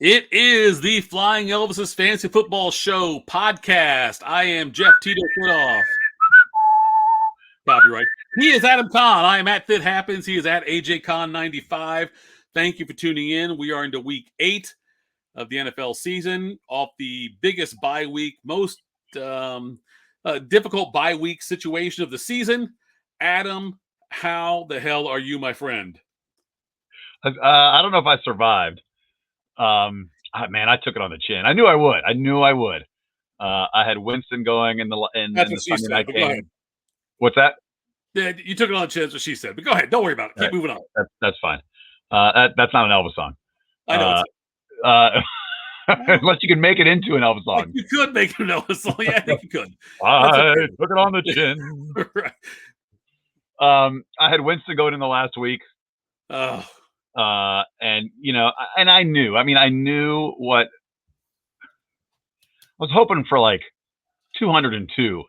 It is the Flying Elvises Fantasy Football Show podcast. I am Jeff Tito Footoff. Copyright. He is Adam Kahn. I am at Fit Happens. He is at AJ Kahn 95. Thank you for tuning in. We are into week 8 of the NFL season, off the biggest bye week, most difficult bye week situation of the season. Adam, how the hell are you, my friend? I don't know if I survived. Man, I took it on the chin. I knew I would. I had Winston going in the Sunday night game. What's that? Yeah, you took it on the chin. That's what she said. But go ahead. Don't worry about it. Keep moving on. That's fine. That's not an Elvis song. I know. Unless you can make it into an Elvis song. You could make it an Elvis song. Yeah, I think you could. I took it on the chin. Right. I had Winston going in the last week. Oh. And I knew what I was hoping for, like 202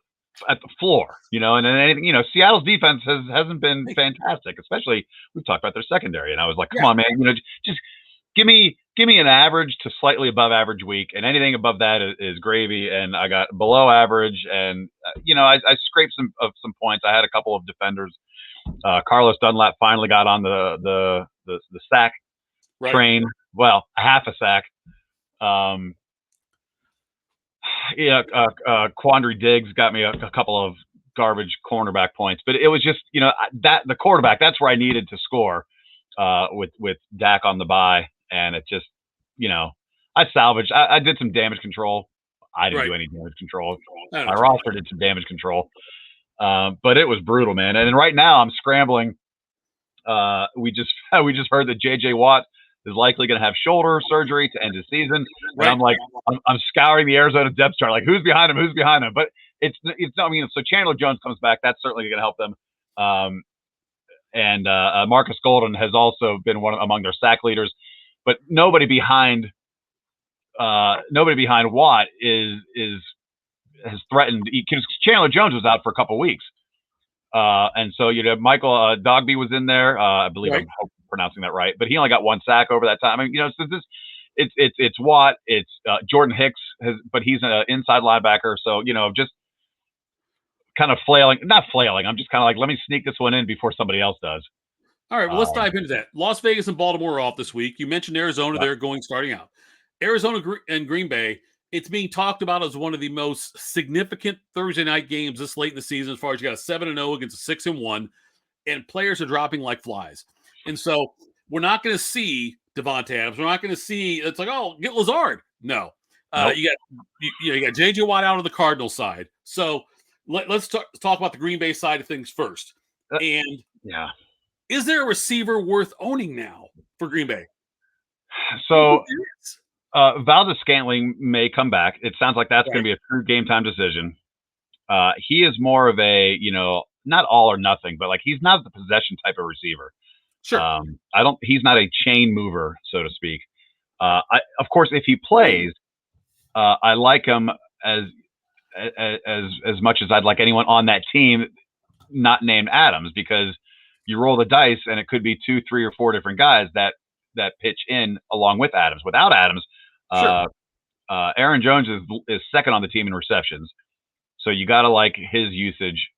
at the floor, and then anything, Seattle's defense hasn't been fantastic, especially we've talked about their secondary. And I was like, come on, man, just give me an average to slightly above average week, and anything above that is gravy. And I got below average, and I scraped some points. I had a couple of defenders. Carlos Dunlap finally got on the sack train. Well, a half a sack. Quandary Diggs got me a couple of garbage cornerback points, but it was just that the quarterback, that's where I needed to score with Dak on the bye, and it just I salvaged. I did some damage control. I didn't do any damage control. My roster did some damage control. But it was brutal, man. And right now I'm scrambling. We just heard that JJ Watt is likely going to have shoulder surgery to end his season. And I'm like, I'm scouring the Arizona depth chart, like who's behind him. But it's not, so Chandler Jones comes back. That's certainly going to help them. And Marcus Golden has also been among their sack leaders, but nobody behind Watt has threatened, because Chandler Jones was out for a couple of weeks. And so, Michael Dogby was in there. I believe I'm pronouncing that right, but he only got one sack over that time. I mean, so it's Watt, it's Jordan Hicks but he's an inside linebacker. So, just kind of not flailing. I'm just kind of like, let me sneak this one in before somebody else does. All right. Well, let's dive into that. Las Vegas and Baltimore are off this week. You mentioned Arizona. They're starting out. Arizona and Green Bay. It's being talked about as one of the most significant Thursday night games this late in the season, as far as you got a 7-0 against a 6-1, and players are dropping like flies. And so we're not going to see Devontae Adams. We're not going to see, it's like, oh, get Lazard. No. Nope. You got J.J. Watt out on the Cardinal side. So let's talk about the Green Bay side of things first. And is there a receiver worth owning now for Green Bay? So Valdez-Scantling may come back. It sounds like that's going to be a true game time decision. He is more of a, not all or nothing, but like he's not the possession type of receiver. Sure. He's not a chain mover, so to speak. Of course, if he plays, I like him as much as I'd like anyone on that team not named Adams, because you roll the dice and it could be 2, 3, or 4 different guys that pitch in along with Adams. Without Adams, Aaron Jones is second on the team in receptions. So you got to like his usage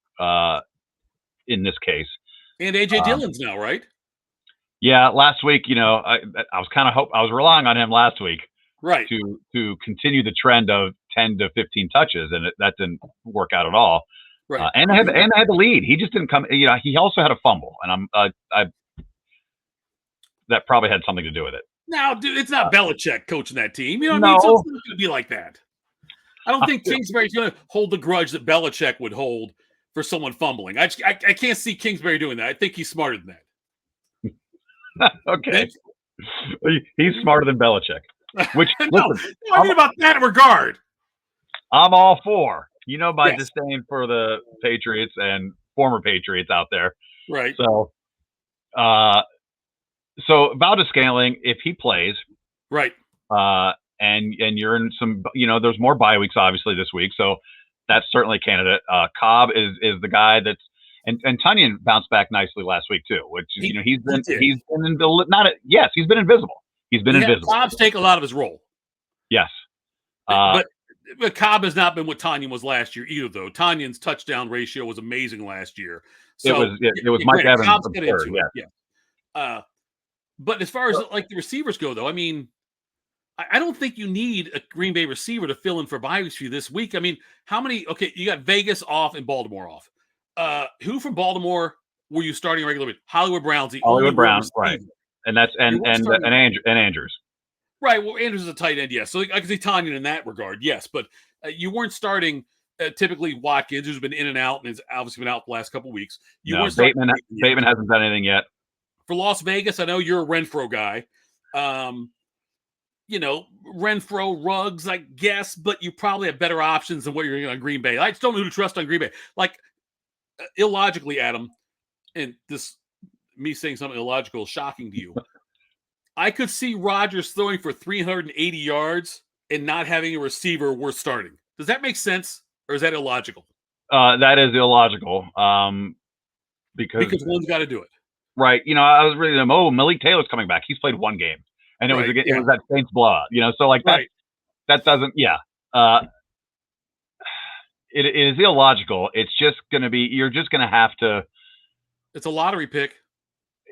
in this case. And A.J. Dillon's now, right? Yeah, last week, I was kind of I was relying on him last week, right, to continue the trend of 10 to 15 touches, and that didn't work out at all. Right, and I had the lead. He just didn't come. He also had a fumble, and that probably had something to do with it. Now, dude, it's not Belichick coaching that team. It's not going to be like that. I don't think Kingsbury's going to hold the grudge that Belichick would hold for someone fumbling. I can't see Kingsbury doing that. I think he's smarter than that. Okay. He's smarter than Belichick. Which listen, I mean about that regard. I'm all for. My disdain for the Patriots and former Patriots out there. Right. So Valdez-Scantling, if he plays, right, and you're in some, there's more bye weeks obviously this week, so that's certainly a candidate. Cobb is the guy that's, and Tunyon bounced back nicely last week too, which he's been invisible. He's been invisible. Cobb's take a lot of his role. Yes. But Cobb has not been what Tanyan was last year either, though. Tanyan's touchdown ratio was amazing last year. So it was Mike Evans. Cobb's got into it. Yeah. But as far as like the receivers go, though, I mean, I don't think you need a Green Bay receiver to fill in for Byers for you this week. I mean, how many? Okay, you got Vegas off and Baltimore off. Who from Baltimore were you starting regularly? Hollywood Brown's the Hollywood only Brown, right? And that's and Andrews. Right. Well, Andrews is a tight end, yes. So I can see Tanyan in that regard, yes. But you weren't starting typically Watkins, who's been in and out and has obviously been out the last couple of weeks. Bateman hasn't done anything yet. For Las Vegas, I know you're a Renfro guy. Renfro, Ruggs, I guess, but you probably have better options than what you're on Green Bay. I just don't know who to trust on Green Bay. Like, illogically, Adam, and this me saying something illogical is shocking to you. I could see Rodgers throwing for 380 yards and not having a receiver worth starting. Does that make sense, or is that illogical? That is illogical. Because one's got to do it. Right. I was reading them. Oh, Malik Taylor's coming back. He's played one game, and it was that Saints blowout. So like that doesn't. Yeah. It is illogical. It's just going to be. You're just going to have to. It's a lottery pick.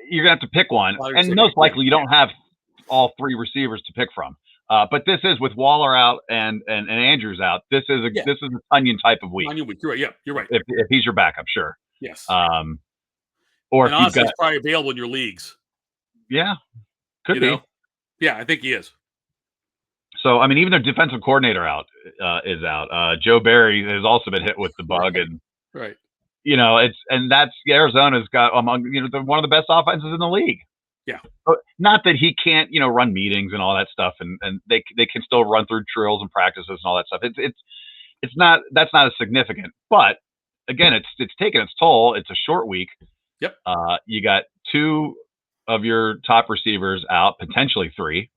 You're going to have to pick one, and most likely you don't have all three receivers to pick from. But this is with Waller out and Andrews out. This is a Onion type of week. Onion week. You're right. Yeah, you're right. If he's your backup, sure. Yes. Or and if honestly, you've got, he's probably available in your leagues. Yeah, could be. Yeah, I think he is. So I mean, even their defensive coordinator is out. Joe Barry has also been hit with the bug, and right. That's Arizona's got among one of the best offenses in the league. Yeah. Not that he can't run meetings and all that stuff, and they can still run through drills and practices and all that stuff. It's not that's not as significant, but again, it's taken its toll. It's a short week. Yep. You got two of your top receivers out, potentially three.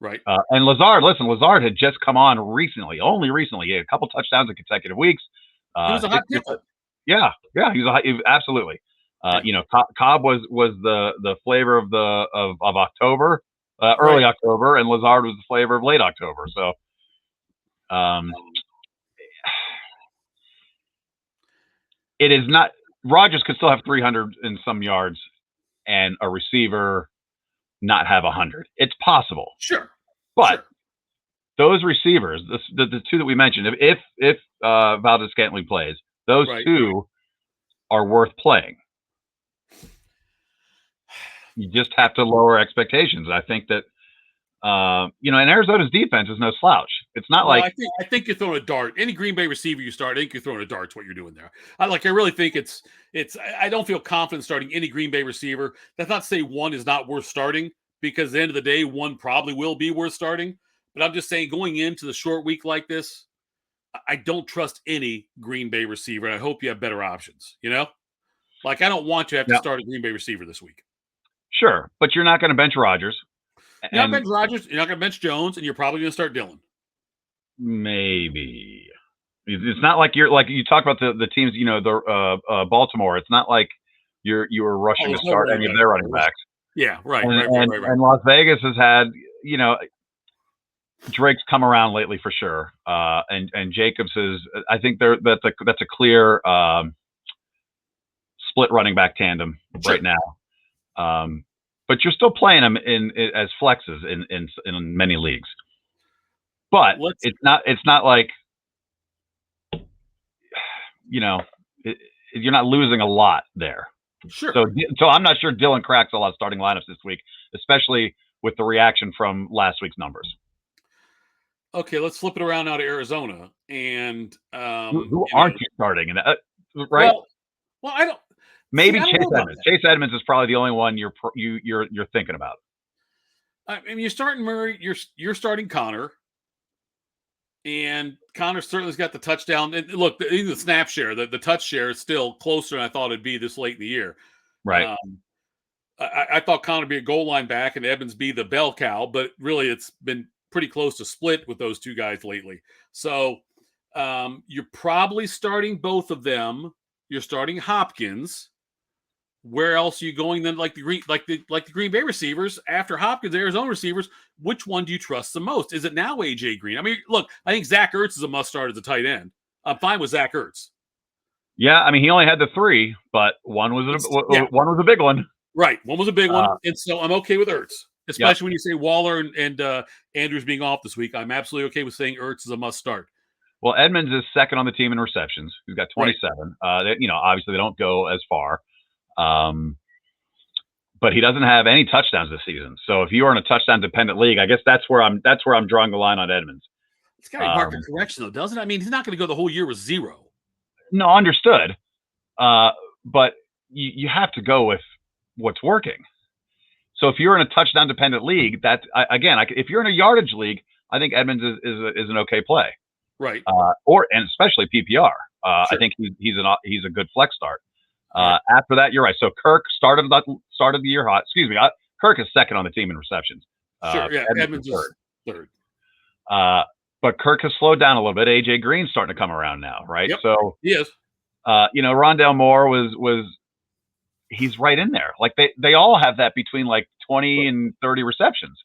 Right. And Lazard had just come on only recently. He had a couple touchdowns in consecutive weeks. He was a hot ticket. Yeah, he was absolutely. Cobb was the flavor of October, early October, and Lazard was the flavor of late October. So, it is not. Rodgers could still have 300 and some yards, and a receiver not have 100. It's possible. Sure, but those receivers, the two that we mentioned, if Valdez-Scantling plays, those two are worth playing. You just have to lower expectations. I think that, and Arizona's defense is no slouch. It's not like I think you're throwing a dart. Any Green Bay receiver you start, I think you're throwing a dart's what you're doing there. I really think it's. I don't feel confident starting any Green Bay receiver. That's not to say one is not worth starting, because at the end of the day, one probably will be worth starting. But I'm just saying, going into the short week like this, I don't trust any Green Bay receiver. And I hope you have better options. Like I don't want to have to start a Green Bay receiver this week. Sure, but you're not going to bench Rodgers. You're not going to bench Rodgers. You're not going to bench Jones, and you're probably going to start Dillon. Maybe it's not like you're like you talk about the teams. Baltimore. It's not like you were rushing to start any of their running backs. Yeah, right. And Las Vegas has had Drake's come around lately for sure, and Jacobs is. I think that's a clear split running back tandem right now. But you're still playing them as flexes in many leagues. But it's not like you're not losing a lot there. Sure. So I'm not sure Dillon cracks a lot of starting lineups this week, especially with the reaction from last week's numbers. Okay, let's flip it around now to Arizona. And who aren't you starting? Right? Well, I don't. Maybe Chase Edmonds. Chase Edmonds is probably the only one you're thinking about. I mean, you're starting Murray. You're starting Connor, and Connor certainly's got the touchdown. And look, the snap share, the touch share is still closer than I thought it'd be this late in the year. Right. I thought Connor would be a goal line back and Edmonds be the bell cow, but really it's been pretty close to split with those two guys lately. So you're probably starting both of them. You're starting Hopkins. where else are you going then? Like the Green Bay receivers after Hopkins, Arizona receivers, which one do you trust the most? Is it now AJ Green? I mean, look, I think Zach Ertz is a must start as a tight end. I'm fine with Zach Ertz. Yeah, I mean, he only had the 3, but one was a big one. Right, one was a big one, and so I'm okay with Ertz, especially when you say Waller and Andrews being off this week. I'm absolutely okay with saying Ertz is a must start. Well, Edmonds is second on the team in receptions. He's got 27. Right. Obviously they don't go as far. But he doesn't have any touchdowns this season. So if you are in a touchdown dependent league, I guess that's where I'm drawing the line on Edmonds. It's got to be market correction though, doesn't it? I mean, he's not going to go the whole year with 0. No, understood. But you have to go with what's working. So if you're in a touchdown dependent league, if you're in a yardage league, I think Edmonds is an okay play. Right. And especially PPR. Sure. I think he's a good flex start. After that, you're right. So Kirk started the year hot. Excuse me. Kirk is second on the team in receptions. Sure. Yeah. Edmonds is third. But Kirk has slowed down a little bit. AJ Green's starting to come around now, right? Yep. So he is. Rondale Moore he's right in there. Like they all have that between like 20 and 30 receptions.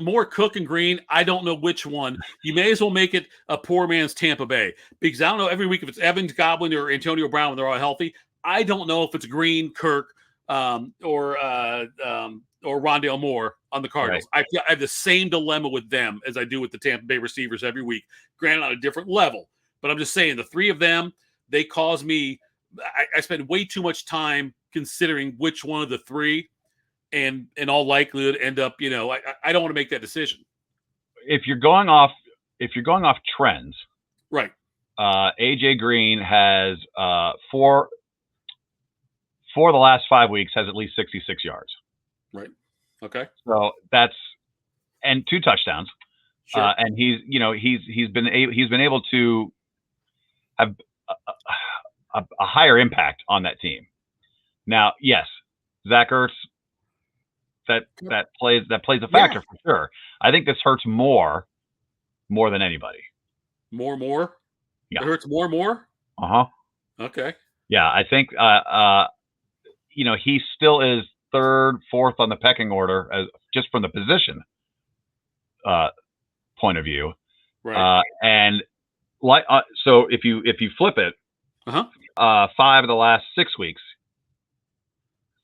Moore, Cook, and Green. I don't know which one. You may as well make it a poor man's Tampa Bay, because I don't know every week if it's Evans, Goblin, or Antonio Brown when they're all healthy. I don't know if it's Green, Kirk, or Rondale Moore on the Cardinals. Right. I have the same dilemma with them as I do with the Tampa Bay receivers every week. Granted, on a different level, but I'm just saying the 3 of them, they cause me. I spend way too much time considering which one of the 3. And in all likelihood, end up, I don't want to make that decision. If you're going off trends, right? AJ Green has for the last 5 weeks has at least 66 yards. Right. Okay. So and 2 touchdowns. Sure. And he's been able to have a higher impact on that team. Now, yes, Zach Ertz. That plays a factor for sure. I think this hurts more than anybody. More? Yeah. It hurts more? Uh-huh. Okay. Yeah, I think he still is 3rd, 4th on the pecking order as just from the position point of view. Right. And so if you flip it, 5 of the last 6 weeks,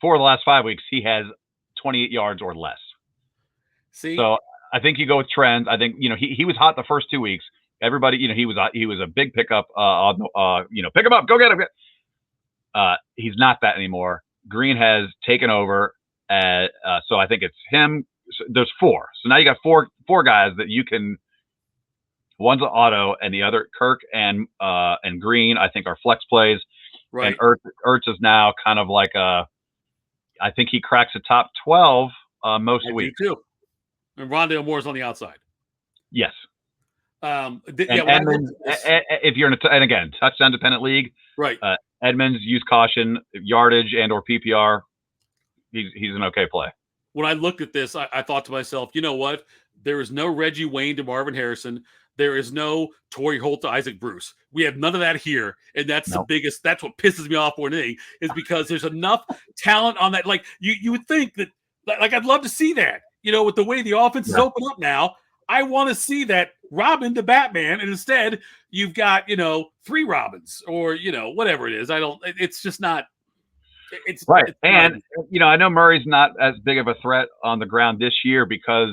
4 of the last 5 weeks, he has 28 yards or less. See, so I think you go with trends. I think he was hot the first 2 weeks. Everybody, he was a big pickup. Pick him up, go get him. He's not that anymore. Green has taken over, so I think it's him. So there's 4. So now you got four guys that you can. One's an auto, and the other Kirk and Green I think are flex plays. Right. And Ertz is now kind of like I think he cracks the top 12 most weeks. Too. And Rondale Moore's on the outside. Yes. Edmonds, if you're in and again, touchdown dependent league, right? Edmonds, use caution, yardage and or PPR. He's an okay play. When I looked at this, I thought to myself, you know what? There is no Reggie Wayne to Marvin Harrison. There is no Torrey Holt to Isaac Bruce. We have none of that here. And that's the biggest, that's what pisses me off more than anything, is because there's enough talent on that. Like you would think that, like, I'd love to see that, with the way the offense is open up now. I want to see that Robin to Batman. And instead you've got, 3 Robins or, whatever it is. It's just not. It's right. It's and, I know Murray's not as big of a threat on the ground this year because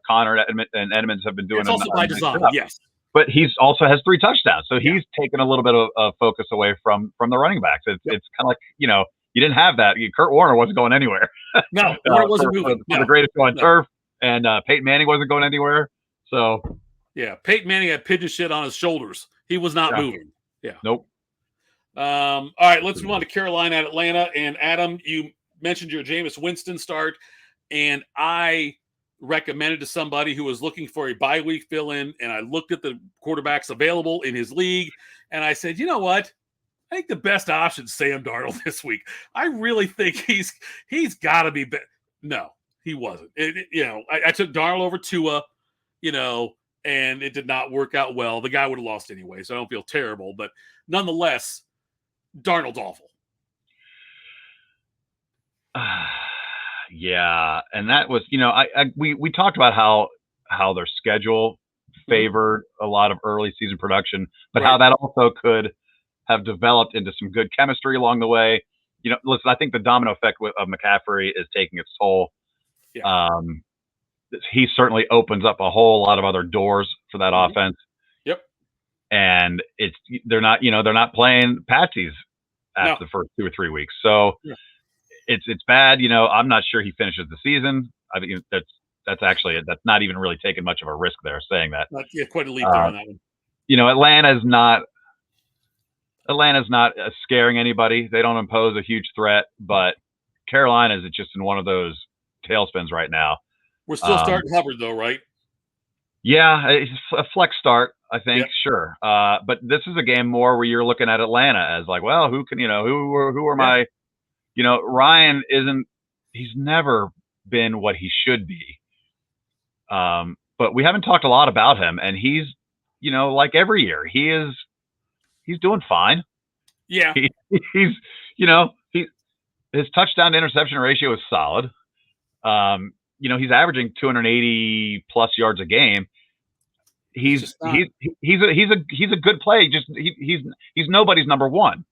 Connor and Edmonds have been doing it. It's also by design, yes. But he's also has 3 touchdowns. So he's taken a little bit of focus away from the running backs. It's kind of like, you didn't have that. Kurt Warner wasn't going anywhere. No, Warner wasn't moving. For the greatest show on turf. And Peyton Manning wasn't going anywhere. So. Yeah, Peyton Manning had pigeon shit on his shoulders. He was not moving. Yeah. Nope. All right, let's move on to Carolina at Atlanta. And Adam, you mentioned your Jameis Winston start, and I recommended to somebody who was looking for a bye week fill-in, and I looked at the quarterbacks available in his league, and I said, you know what? I think the best option is Sam Darnold this week. I really think he's got to be better. No, he wasn't. I took Darnold over Tua, and it did not work out well. The guy would have lost anyway, so I don't feel terrible, but nonetheless, Darnold's awful. Yeah, and that was, we talked about how their schedule favored a lot of early season production, but how Right. that also could have developed into some good chemistry along the way. Listen, I think the domino effect of McCaffrey is taking its toll. Yeah. Um, he certainly opens up a whole lot of other doors for that Mhm. offense, Yep. and they're not playing patsies No. after the first 2 or 3 weeks, so Yeah. it's bad. I'm not sure he finishes the season. I think that's not even really taking much of a risk there saying that. Yeah, quite a leap there Uh, on that one. Atlanta's not scaring anybody. They don't impose a huge threat, but Carolina is just in one of those tailspins right now. We're still starting Hubbard though, right? Yeah, it's a flex start, I think, Yep. sure. But this is a game more where you're looking at Atlanta as like, well, who are Yeah. my, Ryan he's never been what he should be. But we haven't talked a lot about him, and he's, like every year, he's doing fine. Yeah. He's, his touchdown to interception ratio is solid. He's averaging 280 plus yards a game. He's a good play. Just he's nobody's number one.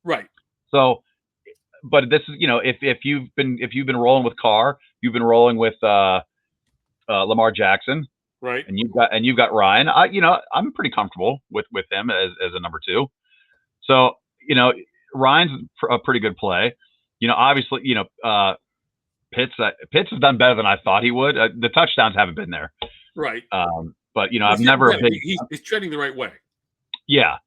Right. So, but this is, if you've been rolling with Carr, you've been rolling with Lamar Jackson, Right. and you've got Ryan. I'm pretty comfortable with him as a number two. So, Ryan's a pretty good play. Obviously, Pitts has done better than I thought he would. The touchdowns haven't been there. Right. But I've never he's treading the right way. Yeah.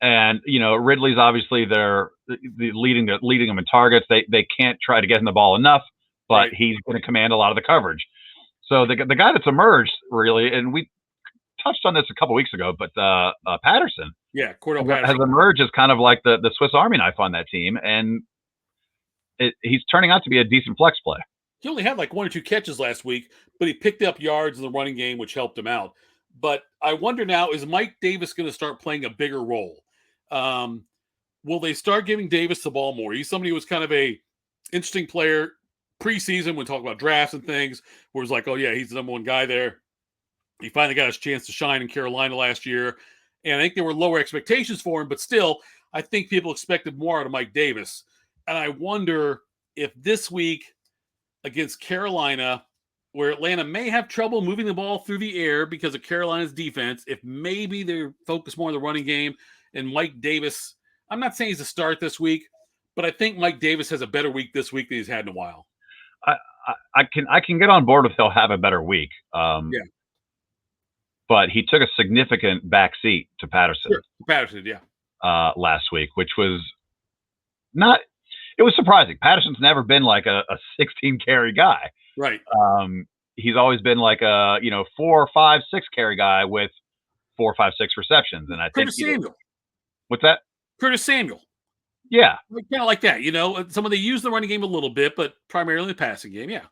And Ridley's obviously they're leading them in targets. They can't try to get him the ball enough, but Right. he's going to command a lot of the coverage. So the guy that's emerged really, and we touched on this a couple weeks ago, but Patterson, Yeah, Cordell Patterson has emerged as kind of like the Swiss Army knife on that team, and he's turning out to be a decent flex play. He only had like 1 or 2 catches last week, but he picked up yards in the running game, which helped him out. But I wonder now, is Mike Davis going to start playing a bigger role? Will they start giving Davis the ball more? He's somebody who was kind of a interesting player preseason when talking about drafts and things, where it's like, oh yeah, he's the number one guy there. He finally got his chance to shine in Carolina last year. And I think there were lower expectations for him, but still, I think people expected more out of Mike Davis. And I wonder if this week against Carolina, where Atlanta may have trouble moving the ball through the air because of Carolina's defense, if maybe they're focused more on the running game and Mike Davis, I'm not saying he's a start this week, but I think Mike Davis has a better week this week than he's had in a while. I can get on board with he'll have a better week. Yeah. But he took a significant backseat to Patterson. Sure. Patterson, yeah. Last week, which was not. It was surprising. Patterson's never been like a 16 carry guy. Right. He's always been like a 4, 5, 6 carry guy with 4, 5, 6 receptions. And I Curtis think Samuel. What's that? Curtis Samuel. Yeah. Kind of like that. Some of they use the running game a little bit, but primarily the passing game. Yeah.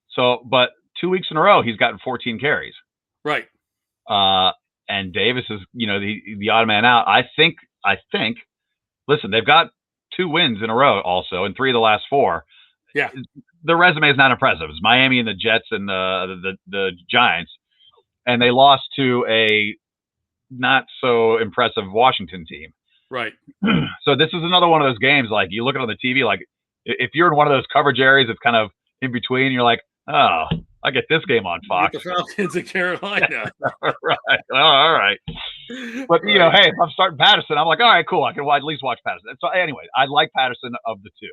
So, but 2 weeks in a row, he's gotten 14 carries. Right. And Davis is, the odd man out. I think. Listen, they've got 2 wins in a row, also, and 3 of the last 4. Yeah. The resume is not impressive. It's Miami and the Jets and the Giants, and they lost to a not so impressive Washington team. Right. So this is another one of those games. Like you look at it on the TV, like if you're in one of those coverage areas, it's kind of in between. You're like, oh, I get this game on Fox. The Falcons in Carolina. Right. All right. But hey, if I'm starting Patterson, I'm like, all right, cool. I can at least watch Patterson. So anyway, I like Patterson of the 2.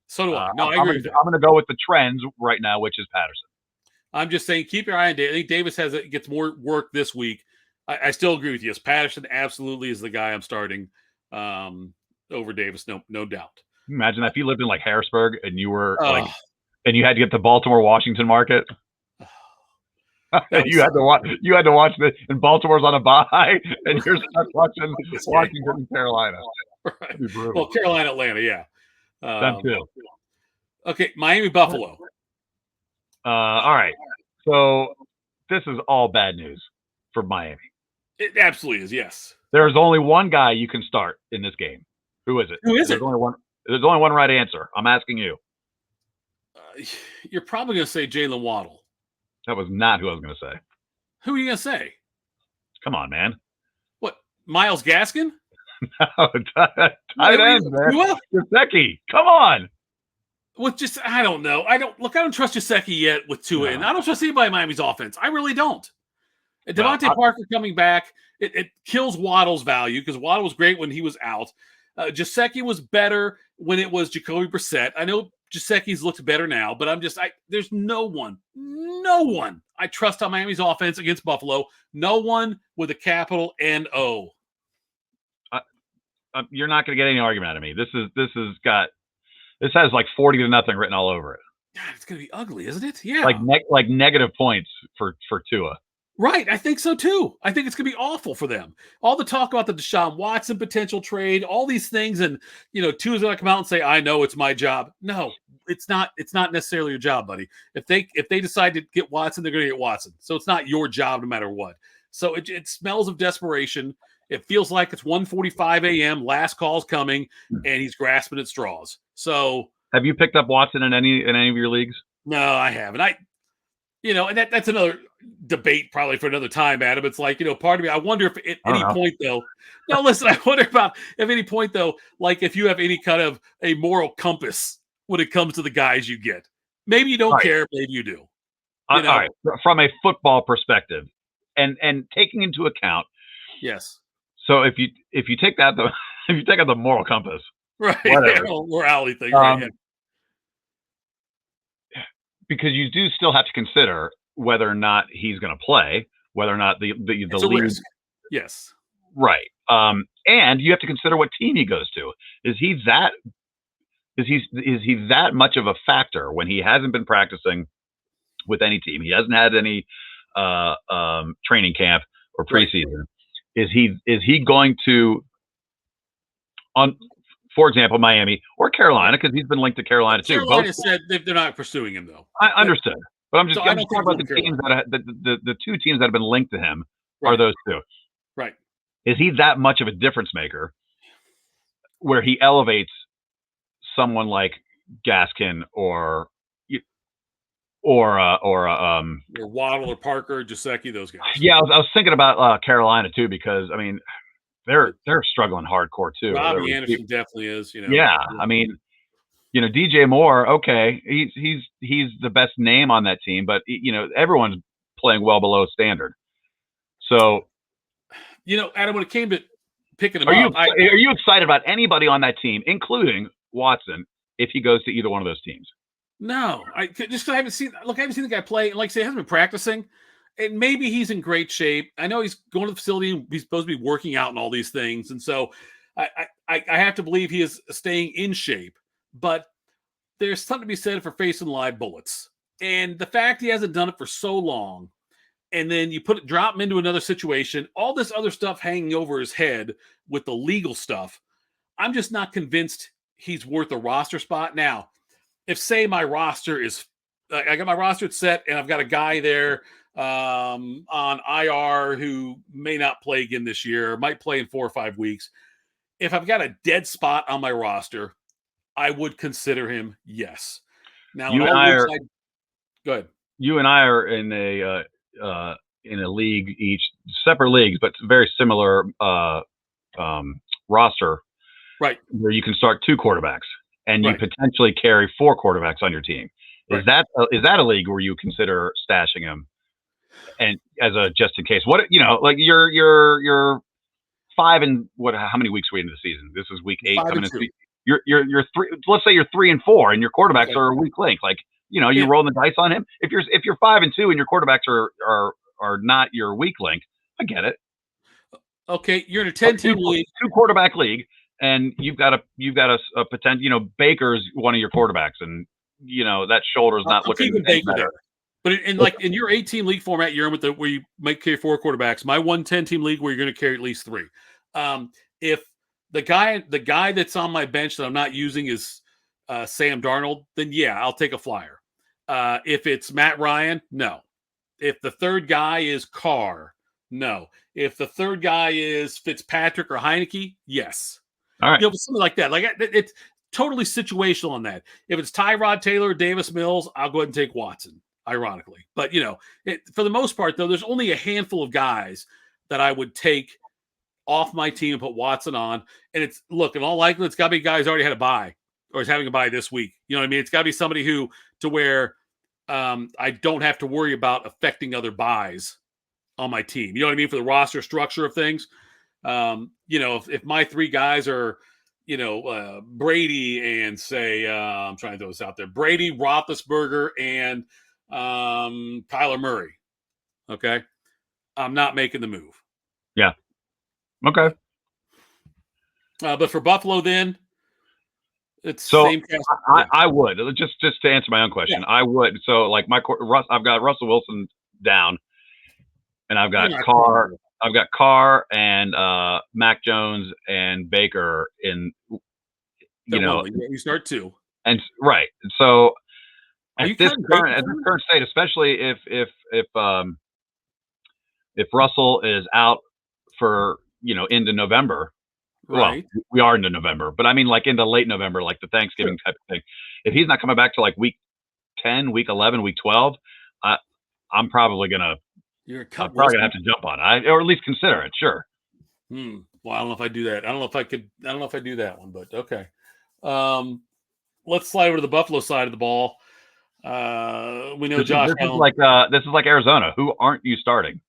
So do I. No, I agree with that. I'm going to go with the trends right now, which is Patterson. I'm just saying, keep your eye on Davis. I think Davis gets more work this week. I still agree with you. Yes, Patterson absolutely is the guy I'm starting over Davis. No doubt. Imagine if you lived in like Harrisburg and you were and you had to get the Baltimore Washington market. You had to watch this, and Baltimore's on a bye, and you're stuck watching Washington and Carolina. Right. Well, Carolina, Atlanta, yeah. Them too. Okay, Miami, Buffalo. All right. So this is all bad news for Miami. It absolutely is, yes. There's only one guy you can start in this game. Who is it? Who is it? There's only one right answer. I'm asking you. You're probably going to say Jalen Waddle. That was not who I was going to say. Who are you going to say? Come on, man. What? Miles Gaskin? Tight end, man. Gesicki. Come on. With just, I don't know. I don't trust Gesicki yet with Tua, and I don't trust anybody in Miami's offense. I really don't. And Devontae Parker coming back, it kills Waddle's value because Waddle was great when he was out. Gesicki was better when it was Jacoby Brissett. I know Gesicki's looked better now, but there's no one I trust on Miami's offense against Buffalo. No one with a capital N-O. You're not going to get any argument out of me. This has like 40-0 written all over it. God, it's going to be ugly, isn't it? Yeah. Like negative points for Tua. Right. I think so too. I think it's going to be awful for them. All the talk about the Deshaun Watson potential trade, all these things. And, Tua's going to come out and say, I know it's my job. No, it's not necessarily your job, buddy. If they decide to get Watson, they're going to get Watson. So it's not your job no matter what. So it smells of desperation. It feels like it's 1:45 a.m. Last call's coming and he's grasping at straws. So have you picked up Watson in any of your leagues? No, I haven't. And that's another debate probably for another time, Adam. It's like, part of me, I wonder if at any point though, no, listen, I wonder about at any point though, like if you have any kind of a moral compass when it comes to the guys you get. Maybe you don't care, maybe you do. All right. From a football perspective and taking into account. Yes. So if you take that, if you take out the moral compass. Right. Morality thing. Right. Because you do still have to consider whether or not he's going to play, whether or not the league. Risk. Yes. Right. And you have to consider what team he goes to. Is he that much of a factor when he hasn't been practicing with any team? He hasn't had any training camp or preseason. Right. Is he going to for example, Miami or Carolina, because he's been linked to Carolina too. Carolina said they're not pursuing him, though. I understood, but I'm talking about the teams the two teams that have been linked to him are those two. Right? Is he that much of a difference maker, where he elevates someone like Gaskin or Waddle or Parker, Gesicki, those guys? Yeah, I was thinking about Carolina too, because I mean. They're struggling hardcore too. Robbie Anderson definitely is. Yeah, I mean, DJ Moore. Okay, he's the best name on that team, but everyone's playing well below standard. So, Adam, when it came to picking him up, are you excited about anybody on that team, including Watson, if he goes to either one of those teams? No, I haven't seen. Look, I haven't seen the guy play. Like I say, he hasn't been practicing. And maybe he's in great shape. I know he's going to the facility and he's supposed to be working out and all these things. And so I have to believe he is staying in shape. But there's something to be said for facing live bullets. And the fact he hasn't done it for so long, and then you drop him into another situation, all this other stuff hanging over his head with the legal stuff, I'm just not convinced he's worth a roster spot. Now, if say my roster is, I got my roster set and I've got a guy there on IR who may not play again this year, might play in 4 or 5 weeks. If I've got a dead spot on my roster, I would consider him. Yes. Now, you and I are, go ahead. You and I are in a league, each separate leagues, but very similar roster, right? Where you can start 2 quarterbacks and you potentially carry 4 quarterbacks on your team. Is that a league where you consider stashing him? And as a just in case, what like you're 5 and what? How many weeks are we into the season? This is week 8 coming in. You're 3. Let's say you're 3 and 4, and your quarterbacks are a weak link. Like you're rolling the dice on him. If you're 5 and 2 and your quarterbacks are not your weak link, I get it. Okay, you're in a 10-team league, 2 quarterback league, and you've got a potential. Baker's one of your quarterbacks, and that shoulder's not looking better. There. But in your 8-team league format, you're in with where you might carry 4 quarterbacks. My 1-10-team league where you're going to carry at least 3. If the guy that's on my bench that I'm not using is Sam Darnold, then yeah, I'll take a flyer. If it's Matt Ryan, no. If the third guy is Carr, no. If the third guy is Fitzpatrick or Heineke, yes. All right. Something like that. Like it's totally situational on that. If it's Tyrod Taylor, Davis Mills, I'll go ahead and take Watson, ironically. But, for the most part, though, there's only a handful of guys that I would take off my team and put Watson on. And in all likelihood, it's got to be guys already had a bye or is having a bye this week. You know what I mean? It's got to be somebody to where I don't have to worry about affecting other buys on my team. You know what I mean? For the roster structure of things. If my three guys are, Brady and say, I'm trying to throw this out there, Brady, Roethlisberger, and Kyler Murray. Okay. I'm not making the move. Yeah. Okay. But for Buffalo, then it's so same cast. I would just to answer my own question. I would. So like I've got Russell Wilson down, and I've got Carr. I've got Carr and Mac Jones and Baker in. You start two. And right. So at this current state, especially if Russell is out for into November, right? Well, we are into November, but I mean like into late November, like the Thanksgiving type of thing. If he's not coming back to like week 10, week 11, week 12, I'm probably gonna have to jump on it, or at least consider it. Sure. Well, I don't know if I do that. I don't know if I do that one, but okay. Let's slide over to the Buffalo side of the ball. We know Josh Allen. This is like Arizona. Who aren't you starting?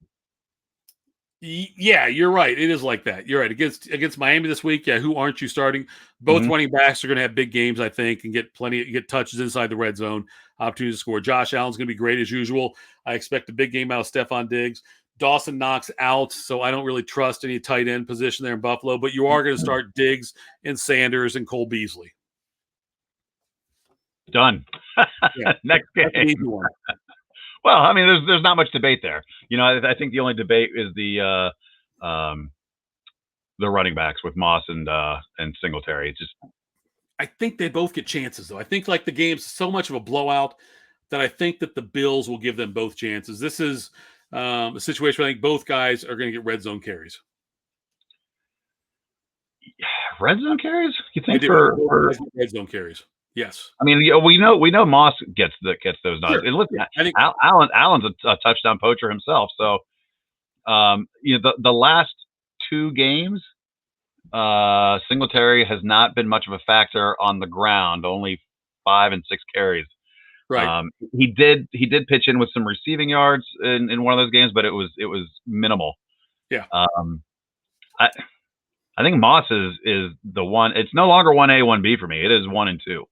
Yeah, you're right. It is like that. You're right. Against Miami this week, yeah, who aren't you starting? Both running backs are going to have big games, I think, and get touches inside the red zone, opportunity to score. Josh Allen's going to be great as usual. I expect a big game out of Stephon Diggs. Dawson Knox out, so I don't really trust any tight end position there in Buffalo, but you are going to start Diggs and Sanders and Cole Beasley. Done. Next game. Well, I mean, there's not much debate there. I think the only debate is the running backs with Moss and Singletary. It's just, I think they both get chances, though. I think like the game's so much of a blowout that I think that the Bills will give them both chances. This is a situation where I think both guys are going to get red zone carries. Red zone carries? You think for red zone carries? Yes. I mean, we know Moss gets those nods. Sure. Listen, I think Allen's a touchdown poacher himself. So, the last two games, Singletary has not been much of a factor on the ground. Only 5 and 6 carries. Right. He did pitch in with some receiving yards in one of those games, but it was minimal. Yeah. I think Moss is the one. It's no longer 1A, 1B for me. It is 1 and 2.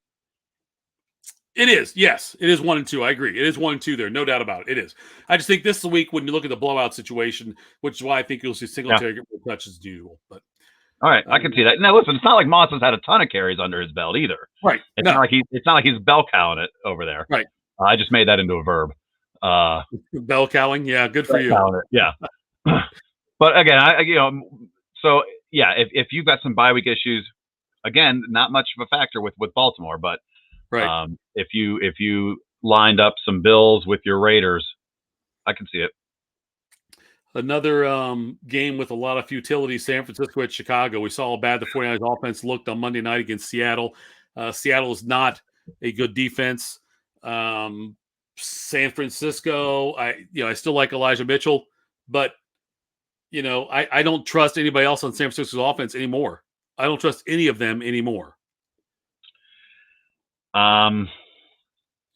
It is. Yes, it is 1 and 2. I agree. It is 1 and 2 there. No doubt about it. It is. I just think this is the week when you look at the blowout situation, which is why I think you'll see Singletary get more touches as usual. But all right, I can see that. Now, listen, it's not like Moss has had a ton of carries under his belt either. Right. It's not like he's bell cowing it over there. Right. I just made that into a verb. Bell cowing. Yeah. Good for you. Yeah. But again, so yeah, if you've got some bye week issues, again, not much of a factor with Baltimore, but right. If you lined up some Bills with your Raiders, I can see it. Another game with a lot of futility, San Francisco at Chicago. We saw how bad the 49ers offense looked on Monday night against Seattle. Seattle is not a good defense. San Francisco, I still like Elijah Mitchell, but I don't trust anybody else on San Francisco's offense anymore. I don't trust any of them anymore.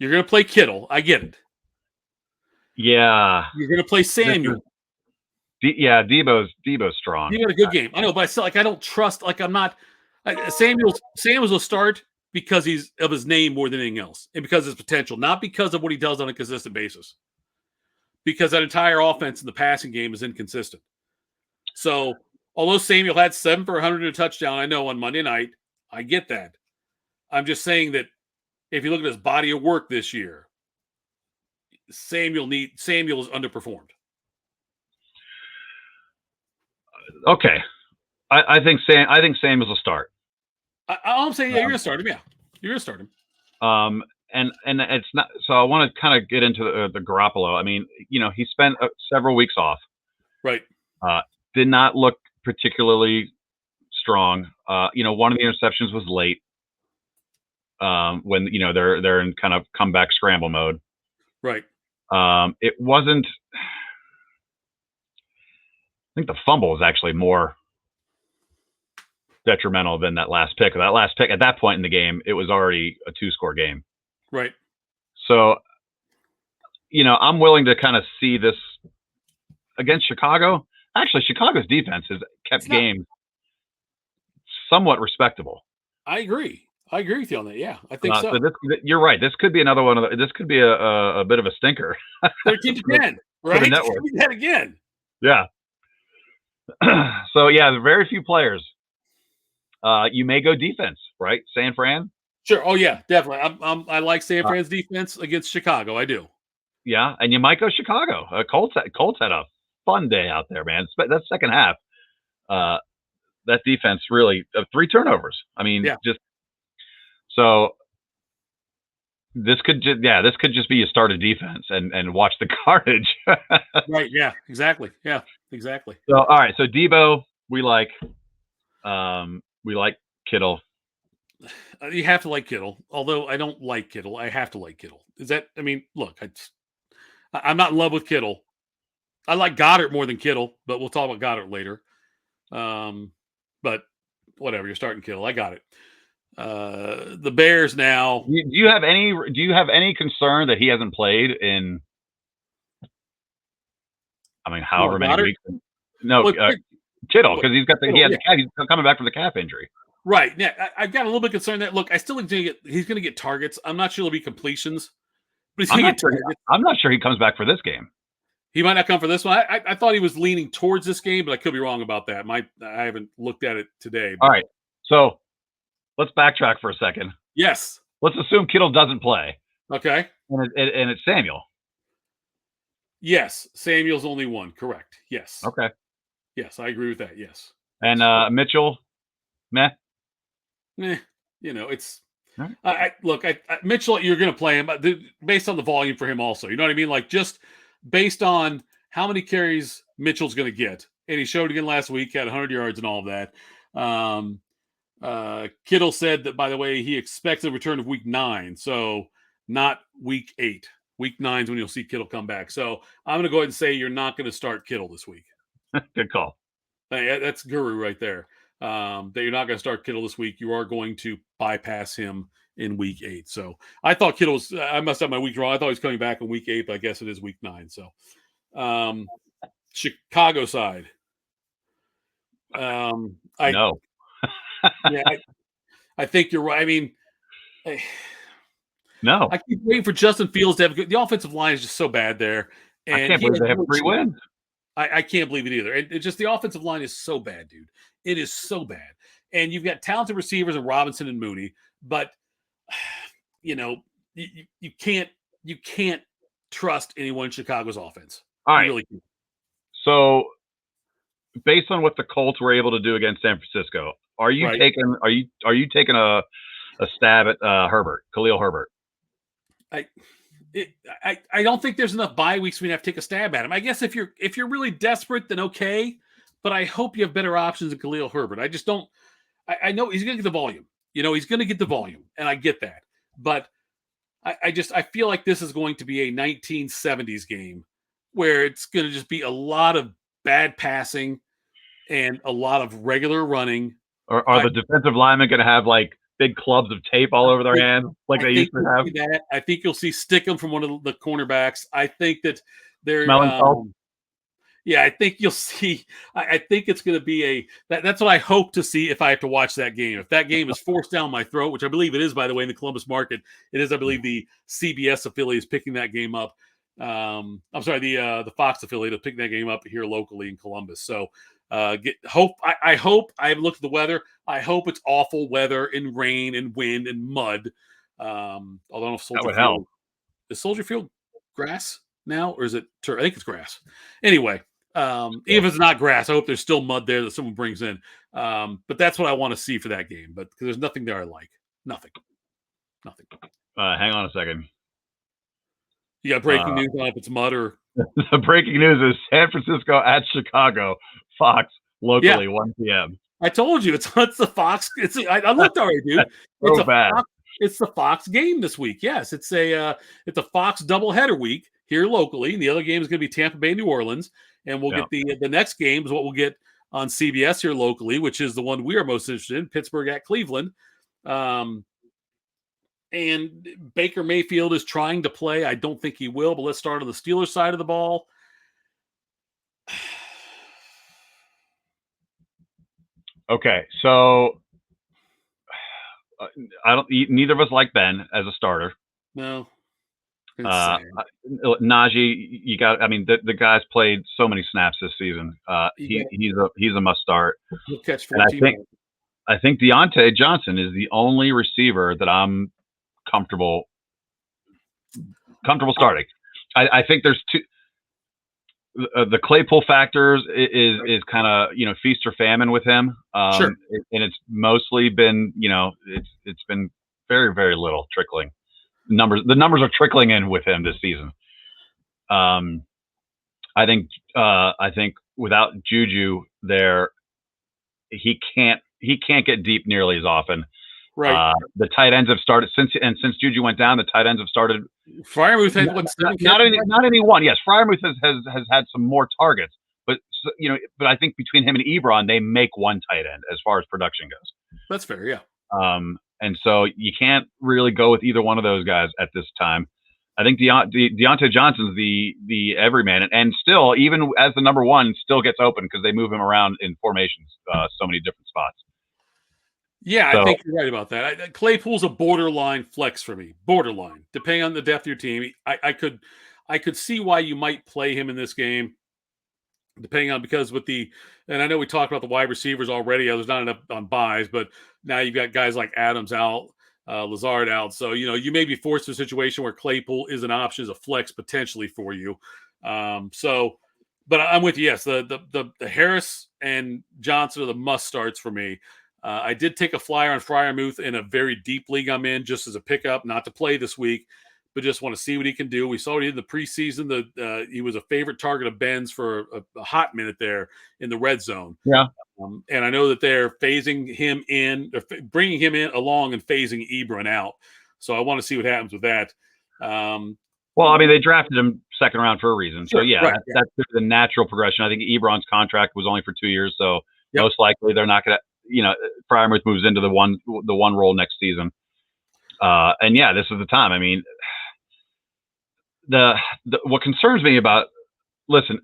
You're going to play Kittle. I get it. Yeah. You're going to play Samuel. Debo's strong. He had a good game. I know, but I still I don't trust. I'm not. Samuels will start because he's of his name more than anything else, and because of his potential, not because of what he does on a consistent basis. Because that entire offense in the passing game is inconsistent. So, although Samuel had 7 for 100 and a touchdown, I know on Monday night, I get that. I'm just saying that if you look at his body of work this year, Samuel is underperformed. Okay, I think Samuels will start. I'm saying, you're gonna start him. Yeah, you're gonna start him. And it's not. So I want to kind of get into the Garoppolo. I mean, he spent several weeks off. Right. Did not look particularly strong. One of the interceptions was late. when they're in kind of comeback scramble mode. Right. It wasn't. I think the fumble was actually more detrimental than that last pick. That last pick, at that point in the game, it was already a 2-score game. Right. So, I'm willing to kind of see this against Chicago. Actually, Chicago's defense has kept games somewhat respectable. I agree with you on that. Yeah, I think so. You're right. This could be another one of this could be a bit of a stinker. 13-10, right? For the network. That again. Yeah. So yeah, very few players. You may go defense, right? San Fran. Sure. Oh yeah, definitely. I like San Fran's defense against Chicago. I do. Yeah, and you might go Chicago. Colts had a fun day out there, man. That second half, that defense really 3 turnovers. I mean, just so this could just be you start a defense and watch the carnage. Right. Yeah. Exactly. Yeah. Exactly. So all right. So Debo, we like Kittle. You have to like Kittle. Although I don't like Kittle, I have to like Kittle. Look, I'm not in love with Kittle. I like Goddard more than Kittle, but we'll talk about Goddard later. But whatever, you're starting Kittle. I got it. The Bears now. Do you have any concern that he hasn't played in? However many weeks. No, Kittle, because he's coming back from the calf injury. Right. Yeah, I've got a little bit concerned that he's going to get targets. I'm not sure it'll be completions, but he's going to get targets. I'm not sure he comes back for this game. He might not come for this one. I thought he was leaning towards this game, but I could be wrong about that. I haven't looked at it today. All right. So let's backtrack for a second. Yes. Let's assume Kittle doesn't play. Okay. And it's Samuel. Yes. Samuel's only one. Correct. Yes. Okay. Yes, I agree with that. Yes. And Mitchell, meh. It's Mitchell. You're going to play him based on the volume for him, also. You know what I mean? Like just based on how many carries Mitchell's going to get, and he showed again last week, had 100 yards and all of that. Kittle said that, by the way, he expects a return of week 9, so not week 8. Week 9 is when you'll see Kittle come back. So I'm going to go ahead and say you're not going to start Kittle this week. Good call. That's guru right there. That you're not going to start Kittle this week. You are going to bypass him in week 8. So I thought Kittle was, I must have my week wrong. I thought he was coming back in week 8, but I guess it is week 9. So Chicago side. No. I think you're right. No. I keep waiting for Justin Fields to have the offensive line is just so bad there. And I can't believe they have 3 wins. I can't believe it either. It's just the offensive line is so bad, dude. It is so bad. And you've got talented receivers in Robinson and Mooney, but you can't trust anyone in Chicago's offense. All right. You really can't. So based on what the Colts were able to do against San Francisco, are you taking a stab at Khalil Herbert? I don't think there's enough bye weeks for me to have to take a stab at him. I guess if you're really desperate, then okay. But I hope you have better options than Khalil Herbert. I just don't. I know he's going to get the volume. He's going to get the volume, and I get that. But I feel like this is going to be a 1970s game where it's going to just be a lot of bad passing and a lot of regular running. Are the defensive linemen going to have like big clubs of tape all over their hands like they used to have? I think you'll see Stickum from one of the cornerbacks. I think that they're I think you'll see. I think it's going to be that's what I hope to see if I have to watch that game. If that game is forced down my throat, which I believe it is, by the way, in the Columbus market, it is. I believe the CBS affiliate is picking that game up. I'm sorry, the Fox affiliate is picking that game up here locally in Columbus. So I hope. I haven't looked at the weather. I hope it's awful weather and rain and wind and mud. Although I don't know if Soldier Field is Soldier Field grass now, or is it turf? I think it's grass. Anyway. Even if it's not grass, I hope there's still mud there that someone brings in. But that's what I want to see for that game. But because there's nothing there I like. Nothing. Hang on a second. You got breaking news on if it's mud or. The breaking news is San Francisco at Chicago, Fox, locally, 1 p.m. I told you it's the Fox. I looked already, dude. It's so bad. It's the Fox game this week. Yes, it's a Fox doubleheader week here locally. And the other game is going to be Tampa Bay, New Orleans, and we'll get the next game is what we'll get on CBS here locally, which is the one we are most interested in: Pittsburgh at Cleveland. And Baker Mayfield is trying to play. I don't think he will, but let's start on the Steelers side of the ball. Okay, so neither of us like Ben as a starter. No. Najee, you got. I mean, the guy's played so many snaps this season. He's a must start. He'll catch 14. I think Deontay Johnson is the only receiver that I'm comfortable starting. I think there's two. The Claypool factors is kind of feast or famine with him. Sure. And it's mostly been it's been very, very little trickling. The numbers are trickling in with him this season. I think without Juju there, he can't get deep nearly as often. Right. The tight ends have started since Juju went down. The tight ends have started. Freiermuth had not any one. Yes, Freiermuth has had some more targets, but but I think between him and Ebron, they make one tight end as far as production goes. That's fair, yeah. And so you can't really go with either one of those guys at this time. I think Deontay Johnson's the everyman, and still, even as the number one, still gets open because they move him around in formations, so many different spots. Yeah, I think you're right about that. Claypool's a borderline flex for me. Borderline, depending on the depth of your team. I could see why you might play him in this game, depending on and I know we talked about the wide receivers already. There's not enough on buys, but now you've got guys like Adams out, Lazard out. So you may be forced to a situation where Claypool is an option as a flex potentially for you. But I'm with you. Yes, the Harris and Johnson are the must starts for me. I did take a flyer on Freiermuth in a very deep league I'm in, just as a pickup, not to play this week, but just want to see what he can do. We saw what he did in the preseason. He was a favorite target of Ben's for a hot minute there in the red zone. Yeah. And I know that they're phasing him in, or bringing him in along and phasing Ebron out. So I want to see what happens with that. Well, I mean, they drafted him second round for a reason. Sure, so, yeah, right, that's the natural progression. I think Ebron's contract was only for 2 years, so most likely they're not going to – Freiermuth moves into the one role next season. And yeah, this is the time. I mean, what concerns me about, listen,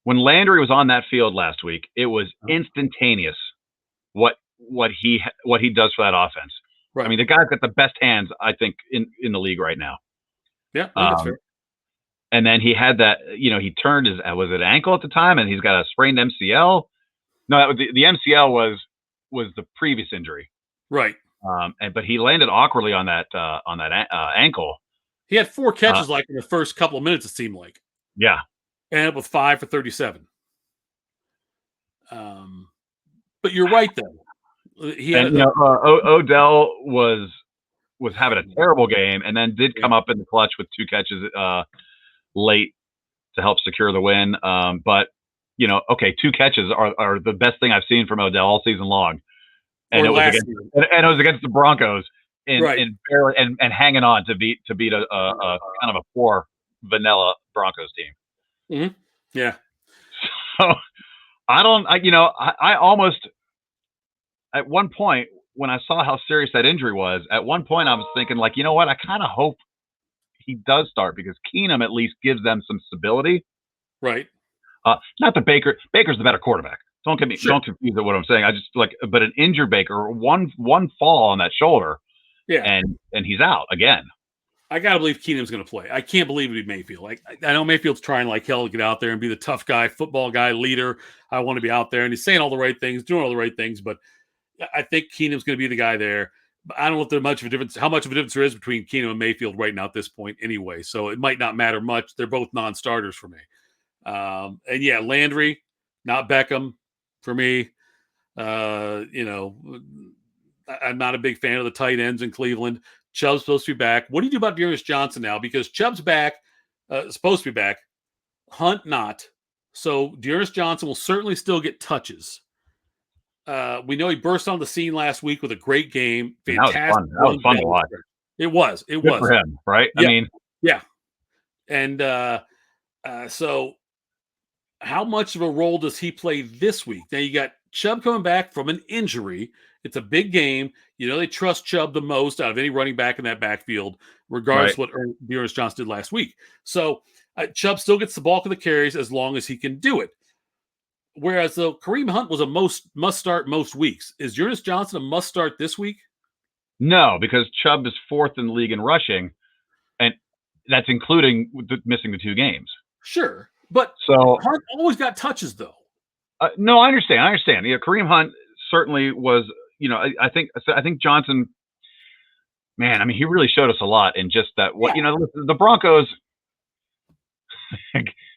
when Landry was on that field last week, it was instantaneous what he does for that offense. Right. I mean, the guy's got the best hands, I think, in the league right now. Yeah, that's fair. And then he had that, he turned his, was it ankle at the time, and he's got a sprained MCL. No, the MCL was the previous injury, right? But he landed awkwardly on that ankle. He had 4 catches in the first couple of minutes. It seemed like, yeah, ended up with 5 for 37. But you're right though. Odell was having a terrible game, and then did come up in the clutch with 2 catches late to help secure the win. But 2 catches are the best thing I've seen from Odell all season long. And it was against the Broncos and hanging on to beat a kind of a poor vanilla Broncos team. Mm-hmm. Yeah. So I almost, at one point when I saw how serious that injury was, at one point I was thinking, like, you know what? I kind of hope he does start, because Keenum at least gives them some stability. Right. Not that Baker's the better quarterback. Don't confuse it what I'm saying. I just but an injured Baker, one fall on that shoulder, and he's out again. I gotta believe Keenum's going to play. I can't believe it'd be Mayfield. Like, I know Mayfield's trying like hell to get out there and be the tough guy, football guy, leader. I want to be out there, and he's saying all the right things, doing all the right things. But I think Keenum's going to be the guy there. But I don't know if there's how much of a difference there is between Keenum and Mayfield right now at this point, anyway. So it might not matter much. They're both non-starters for me. And yeah, Landry, not Beckham for me. I'm not a big fan of the tight ends in Cleveland. Chubb's supposed to be back. What do you do about Dearness Johnson now? Because Chubb's back, supposed to be back. Hunt not. So Dearness Johnson will certainly still get touches. We know he burst on the scene last week with a great game. And that was Fantastic. fun. That was fun to watch. It was. It Good was. for him, right? Yeah. I mean, yeah. And so how much of a role does he play this week? Now you got Chubb coming back from an injury. It's a big game. You know, they trust Chubb the most out of any running back in that backfield, regardless of what Dearness Johnson did last week. So Chubb still gets the bulk of the carries as long as he can do it. Whereas though Kareem Hunt was a must start most weeks. Is Dearness Johnson a must start this week? No, because Chubb is 4th in the league in rushing, and that's including missing the 2 games. Sure, but so Hunt always got touches though. No, I understand. Yeah, Kareem Hunt certainly was. You know, I think Johnson. Man, I mean, he really showed us a lot in just that. What the Broncos.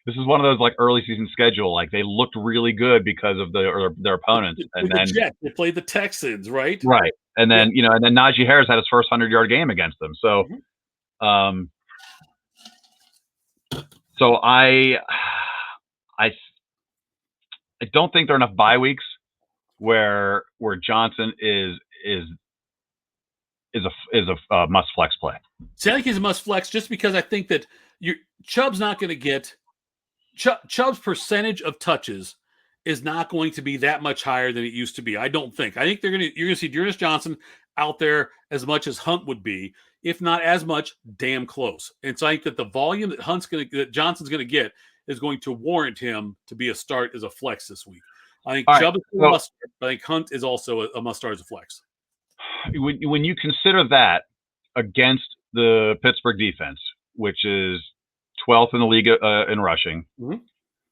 This is one of those like early season schedule. Like they looked really good because of their opponents, and then they played the Texans, right? Right, and then and then Najee Harris had his first 100-yard game against them. So, so I don't think there are enough bye weeks where Johnson is a must flex play. See, I think he's a must flex just because I think that Chubb's not going to get Chubb's percentage of touches is not going to be that much higher than it used to be. I don't think. I think you're going to see Dearness Johnson out there as much as Hunt would be, if not as much, damn close. And so I think that the volume that Johnson's going to get is going to warrant him to be a start as a flex this week. I think Chubb is a must start, but I think Hunt is also a must start as a flex. When you consider that against the Pittsburgh defense, which is 12th in the league in rushing,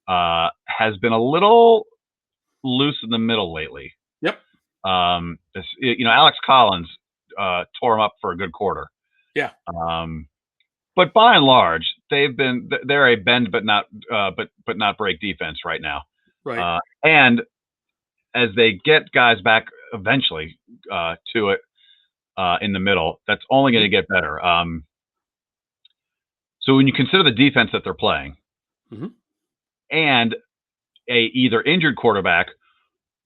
has been a little loose in the middle lately. Yep. Alex Collins tore him up for a good quarter. Yeah. But by and large, they're a bend but not break defense right now. Right. And as they get guys back eventually to it in the middle, that's only going to get better. So when you consider the defense that they're playing, and a either injured quarterback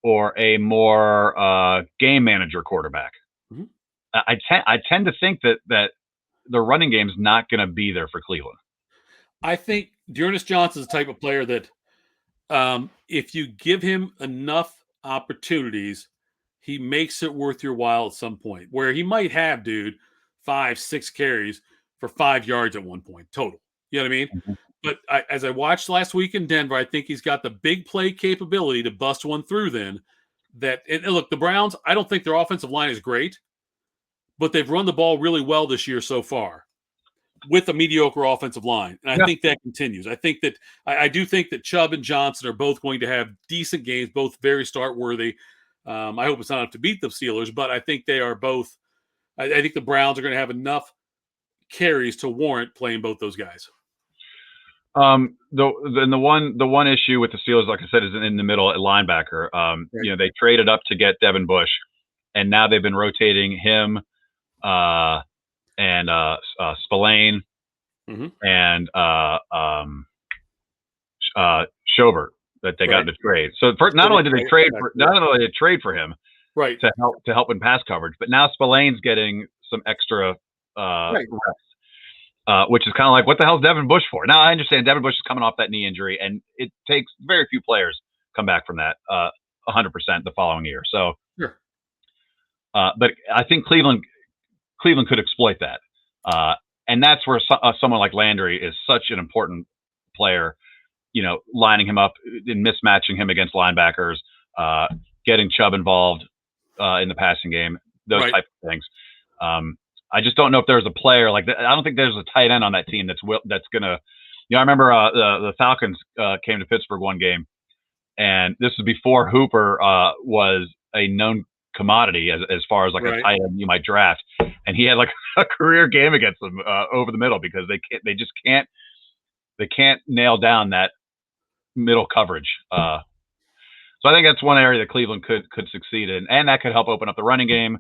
or a more game manager quarterback, I tend to think that the running game is not going to be there for Cleveland. I think Dearness Johnson's the type of player that if you give him enough opportunities, he makes it worth your while at some point, where he might have, 5-6 carries for 5 yards at one point total. You know what I mean? But as I watched last week in Denver, I think he's got the big play capability to bust one through then. And look, the Browns, I don't think their offensive line is great, but they've run the ball really well this year so far with a mediocre offensive line. And I think that continues. I think that I do think that Chubb and Johnson are both going to have decent games, both very start worthy. I hope it's not enough to beat the Steelers, but I think they are both. I think the Browns are going to have enough carries to warrant playing both those guys. The one issue with the Steelers, like I said, is in the middle at linebacker. They traded up to get Devin Bush, and now they've been rotating him and Spillane and Schobert that they got in the trade. So not only did they trade for him, right, to help in pass coverage, but now Spillane's getting some extra reps, which is kind of like, what the hell is Devin Bush for? Now I understand Devin Bush is coming off that knee injury, and it takes very few players come back from that 100% the following year. So, sure. But I think Cleveland could exploit that, and that's where someone like Landry is such an important player. Lining him up and mismatching him against linebackers, getting Chubb involved in the passing game, those type of things. I just don't know if there's a player like that. I don't think there's a tight end on that team that's gonna. I remember the Falcons came to Pittsburgh one game, and this was before Hooper was a known commodity as far as like a tight end you might draft, and he had like a career game against them over the middle because they can't nail down that middle coverage. So I think that's one area that Cleveland could succeed in, and that could help open up the running game.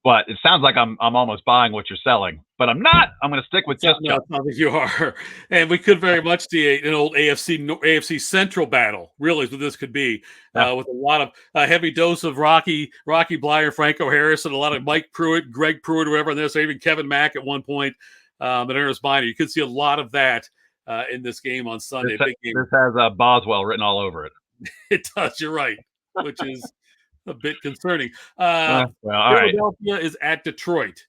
But it sounds like I'm almost buying what you're selling, but I'm not. I'm going to stick with just. No, it's not that you are, and we could very much see an old AFC Central battle. Really, is what this could be, with a lot of heavy dose of Rocky Bleier, Franco Harris, and a lot of Mike Pruitt, Greg Pruitt, whoever in this, even Kevin Mack at one point, and Ernest Minor. You could see a lot of that in this game on Sunday. This has Boswell written all over it. It does. You're right, which is a bit concerning. Well, Philadelphia is at Detroit.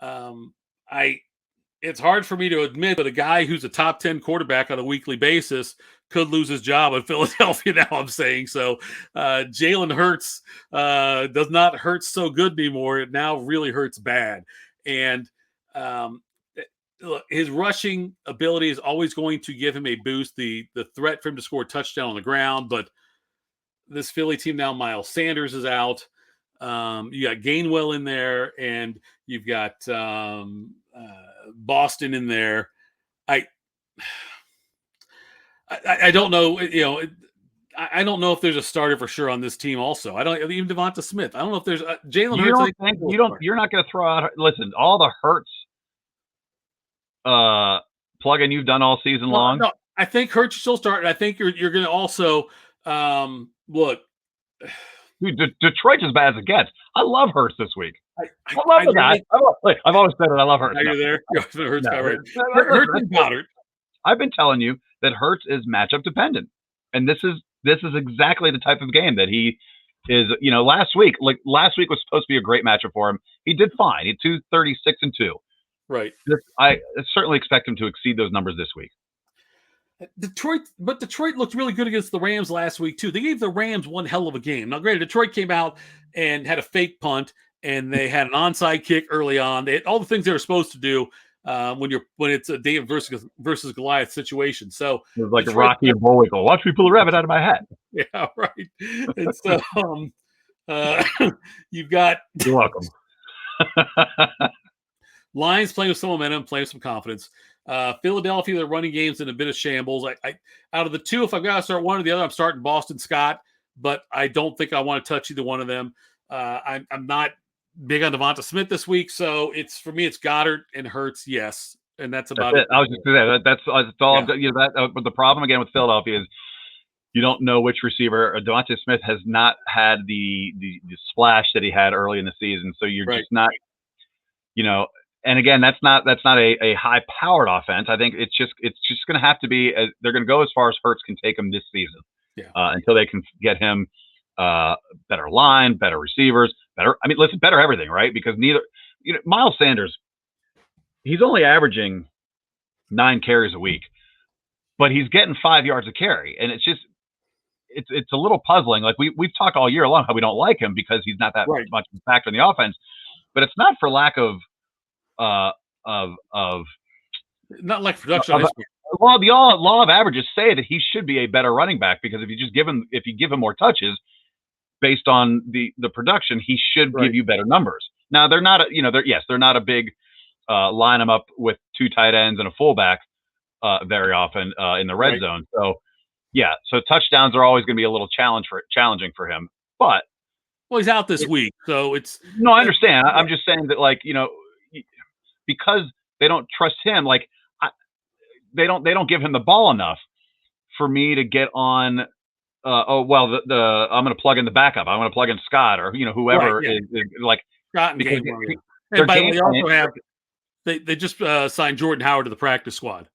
It's hard for me to admit, but a guy who's a top 10 quarterback on a weekly basis could lose his job in Philadelphia. Now I'm saying so. Jalen Hurts does not hurt so good anymore. It now really hurts bad. And his rushing ability is always going to give him a boost. The threat for him to score a touchdown on the ground, but this Philly team now, Miles Sanders is out. You got Gainwell in there, and you've got Boston in there. I don't know. I don't know if there's a starter for sure on this team. Also, I don't even Devonta Smith. I don't know if there's Jalen Hurts. You're not going to throw out. Listen, all the Hurts plug-in you've done all season long. No, I think Hurts still start. I think you're going to also look. Dude, Detroit's as bad as it gets. I love Hurts this week. I love the guy. I've always said it. I love Hurts. You're there. Hurts and Goddard. I've been telling you that Hurts is matchup dependent, and this is exactly the type of game that he is. Last week was supposed to be a great matchup for him. He did fine. He had 236 and 2. Right. I certainly expect him to exceed those numbers this week. Detroit looked really good against the Rams last week too. They gave the Rams one hell of a game. Now, granted, Detroit came out and had a fake punt, and they had an onside kick early on. They had all the things they were supposed to do when it's a David versus Goliath situation. So it was like Detroit, Rocky and Bullwinkle. Watch me pull a rabbit out of my hat. Yeah, right. And so you've got. You're welcome. Lions playing with some momentum, playing with some confidence. Philadelphia, their running game's in a bit of shambles. I out of the two, if I've got to start one or the other, I'm starting Boston Scott, but I don't think I want to touch either one of them. I'm not big on Devonta Smith this week, so for me, it's Goddard and Hurts, yes, and that's about it. I was just going to say that's all. Yeah. But the problem again with Philadelphia is you don't know which receiver. Devonta Smith has not had the splash that he had early in the season, so you're just not, And again, that's not a high-powered offense. I think it's just going to have to be. They're going to go as far as Hurts can take them this season, until they can get him better line, better receivers, better. I mean, listen, better everything, right? Because Miles Sanders, he's only averaging 9 carries a week, but he's getting 5 yards a carry, and it's a little puzzling. Like we've talked all year long how we don't like him because he's not that much of a factor in the offense, but it's not for lack of not like production. Well, the law of averages say that he should be a better running back because if you give him more touches based on the production, he should give you better numbers. Now they're not they're not a big line them up with 2 tight ends and a fullback very often in the red zone. So so touchdowns are always going to be a little challenging for him. But he's out this week, so it's no. I understand. I'm just saying that because they don't trust him, they don't give him the ball enough for me to get on. I'm going to plug in the backup. I'm going to plug in Scott or whoever is like Scott and Gainwell. And by the way, they also have they just signed Jordan Howard to the practice squad.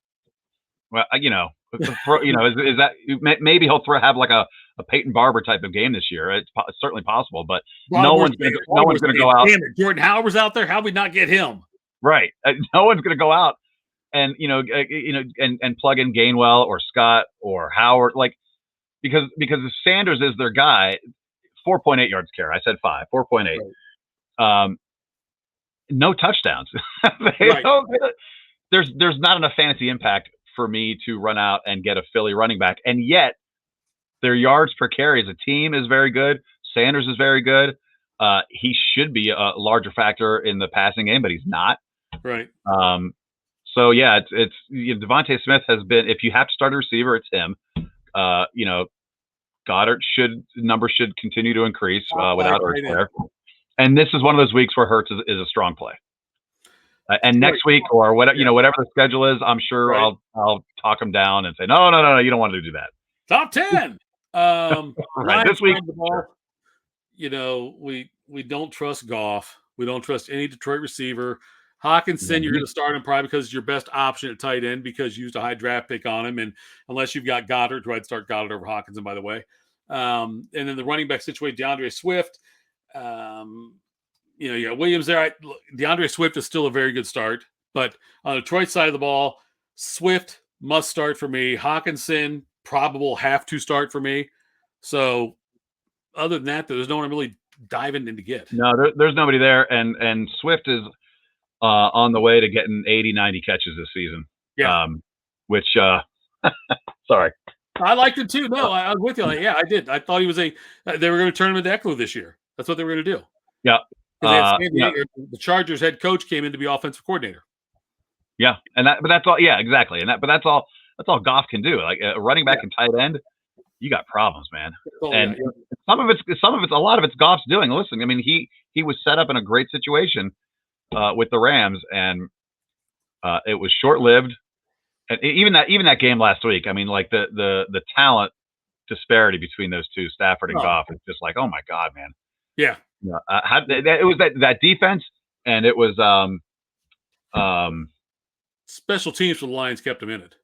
Well, is that maybe he'll have like a Peyton Barber type of game this year? It's certainly possible, but no one's going to go out. Damn it, Jordan Howard's out there. How we not get him? Right. No one's going to go out and and plug in Gainwell or Scott or Howard, because if Sanders is their guy, 4.8 yards carry. I said 5, 4.8. Right. No touchdowns. There's not enough fantasy impact for me to run out and get a Philly running back, and yet their yards per carry as a team is very good. Sanders is very good. He should be a larger factor in the passing game, but he's not. Right. So it's Devonta Smith has been. If you have to start a receiver, it's him. Goddard numbers should continue to increase without Hurts there. And this is one of those weeks where Hurts is a strong play. And next week or whatever, whatever the schedule is, I'm sure I'll talk him down and say, no, you don't want to do that. Top 10. Right. This week, the ball, we don't trust Goff. We don't trust any Detroit receiver. Hawkinson, you're going to start him probably because it's your best option at tight end because you used a high draft pick on him. And unless you've got Goddard, who I'd start Goddard over Hawkinson, by the way. And then the running back situation, Deandre Swift. Williams there. Deandre Swift is still a very good start. But on the Detroit side of the ball, Swift must start for me. Hawkinson, probable have to start for me. So other than that, there's no one really diving in to get. No, there's nobody there. And Swift is on the way to getting 80, 90 catches this season. Yeah. Which, sorry. I liked it too. No, I was with you. I did. I thought he was they were going to turn him into Eckler this year. That's what they were going to do. Yeah. The Chargers head coach came in to be offensive coordinator. Yeah. But that's all. Yeah, exactly. But that's all Goff can do. Like a running back and tight end, you got problems, man. Some of it's a lot of it's Goff's doing. Listen, I mean, he was set up in a great situation with the Rams, and it was short-lived. And even that game last week, I mean, like the talent disparity between those two, Stafford and Goff, is just like, oh my God, man. Yeah. It was that defense, and it was special teams for the Lions kept him in it.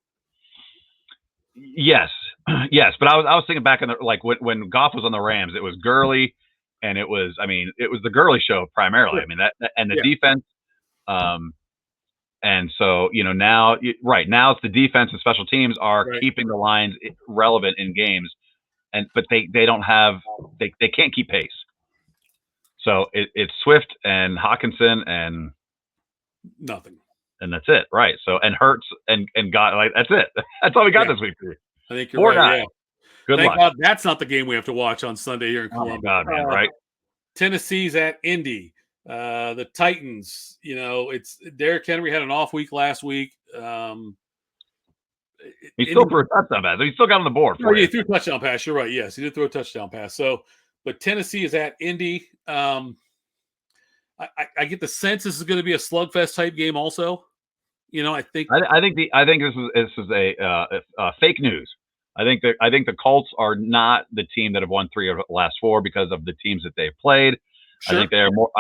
Yes, but I was thinking back in when Goff was on the Rams, it was Gurley, and it was the Gurley show primarily. I mean that and the defense. And so, now it's the defense and special teams are keeping the Lions relevant in games, but they don't have they can't keep pace. So it's Swift and Hawkinson and nothing, and that's it, right? So and Hurts and God, that's it. That's all we got this week. I think you're right. Yeah. Good Thank luck. God that's not the game we have to watch on Sunday here in Columbus. Oh God, man, right? Tennessee's at Indy. The Titans, it's Derrick Henry had an off week last week. He still threw a touchdown pass. He still got on the board. He threw a touchdown pass. You're right. Yes, he did throw a touchdown pass. So, but Tennessee is at Indy. I get the sense this is going to be a slugfest type game. Also, I think this is a fake news. I think the Colts are not the team that have won 3 of the last 4 because of the teams that they've played. Sure. I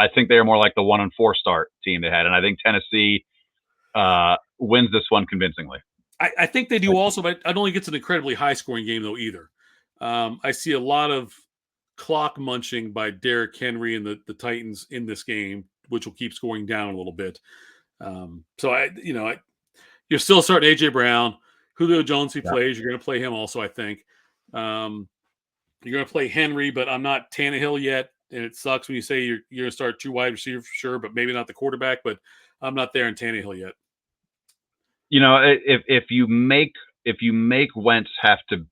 think they are more like the 1-4 start team they had, and I think Tennessee wins this one convincingly. I think they do also, but I don't think it's an incredibly high scoring game though either. I see a lot of clock munching by Derrick Henry and the Titans in this game, which will keep scoring down a little bit. So you're still starting AJ Brown, Julio Jones. He plays. You're going to play him also. I think you're going to play Henry, but I'm not Tannehill yet. And it sucks when you say you're going to start 2 wide receivers for sure, but maybe not the quarterback. But I'm not there in Tannehill yet. If you make Wentz have to